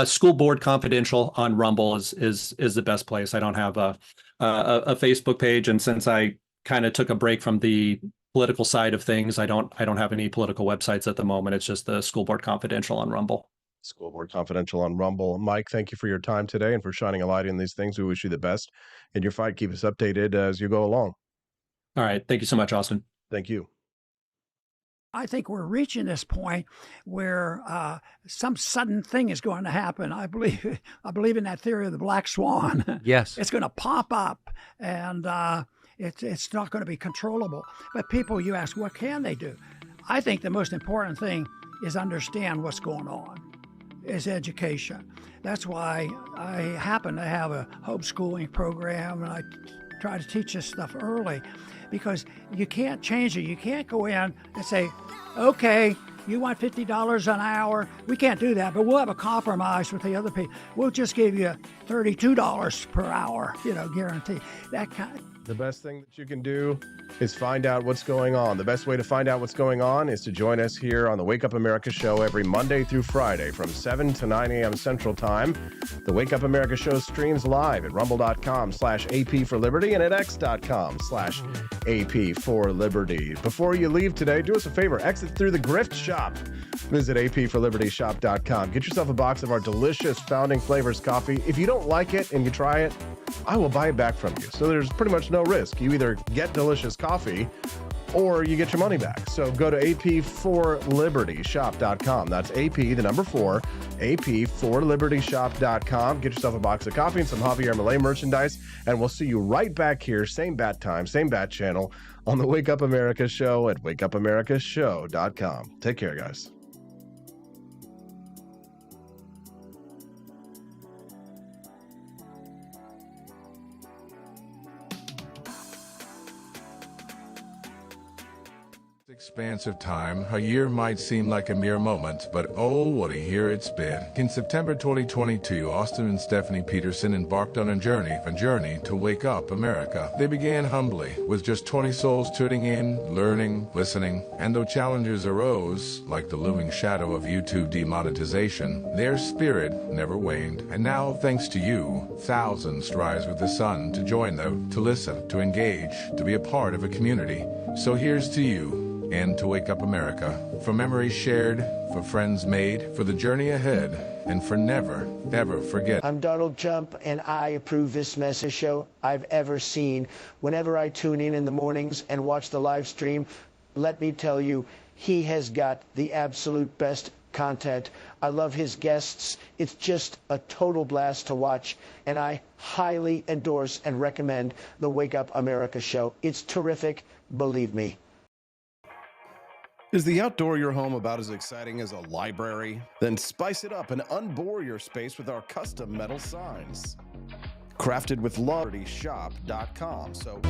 School Board Confidential on Rumble is the best place. I don't have a Facebook page, and since I kind of took a break from the political side of things, I don't have any political websites at the moment. It's just the School Board Confidential on Rumble. School Board Confidential on Rumble. Mike, thank you for your time today and for shining a light in these things. We wish you the best in your fight. Keep us updated as you go along. All right. Thank you so much, Austin. Thank you. I think we're reaching this point where some sudden thing is going to happen. I believe in that theory of the black swan. Yes. It's going to pop up, and it's not going to be controllable. But people, you ask, what can they do? I think the most important thing is understand what's going on, is education. That's why I happen to have a homeschooling program, and I try to teach this stuff early, because you can't change it. You can't go in and say, okay, you want $50 an hour? We can't do that, but we'll have a compromise with the other people. We'll just give you $32 per hour, guarantee. That kind. The best thing that you can do is find out what's going on. The best way to find out what's going on is to join us here on the Wake Up America Show every Monday through Friday from 7 to 9 a.m. Central Time. The Wake Up America Show streams live at rumble.com/AP for Liberty and at x.com/AP for Liberty. Before you leave today, do us a favor, exit through the Grift Shop. Visit apforlibertyshop.com. Get yourself a box of our delicious Founding Flavors coffee. If you don't like it and you try it, I will buy it back from you. So there's pretty much no risk. You either get delicious coffee or you get your money back. So go to apforlibertyshop.com. That's AP, the number 4, apforlibertyshop.com. Get yourself a box of coffee and some Javier Milei merchandise, and we'll see you right back here, same bat time, same bat channel, on the Wake Up America Show at wakeupAmericaShow.com. Take care, guys. Expanse of time, a year might seem like a mere moment, but oh, what a year it's been. In September 2022, Austin and Stephanie Peterson embarked on a journey to wake up America. They began humbly, with just 20 souls tuning in, learning, listening, and though challenges arose, like the looming shadow of YouTube demonetization, their spirit never waned. And now, thanks to you, thousands rise with the sun to join them, to listen, to engage, to be a part of a community. So here's to you, and to Wake Up America, for memories shared, for friends made, for the journey ahead, and for never, ever forget. I'm Donald Trump, and I approve this message show I've ever seen. Whenever I tune in the mornings and watch the live stream, let me tell you, he has got the absolute best content. I love his guests. It's just a total blast to watch, and I highly endorse and recommend the Wake Up America show. It's terrific, believe me. Is the outdoor your home about as exciting as a library? Then spice it up and unbore your space with our custom metal signs. Crafted with love, shop.com. So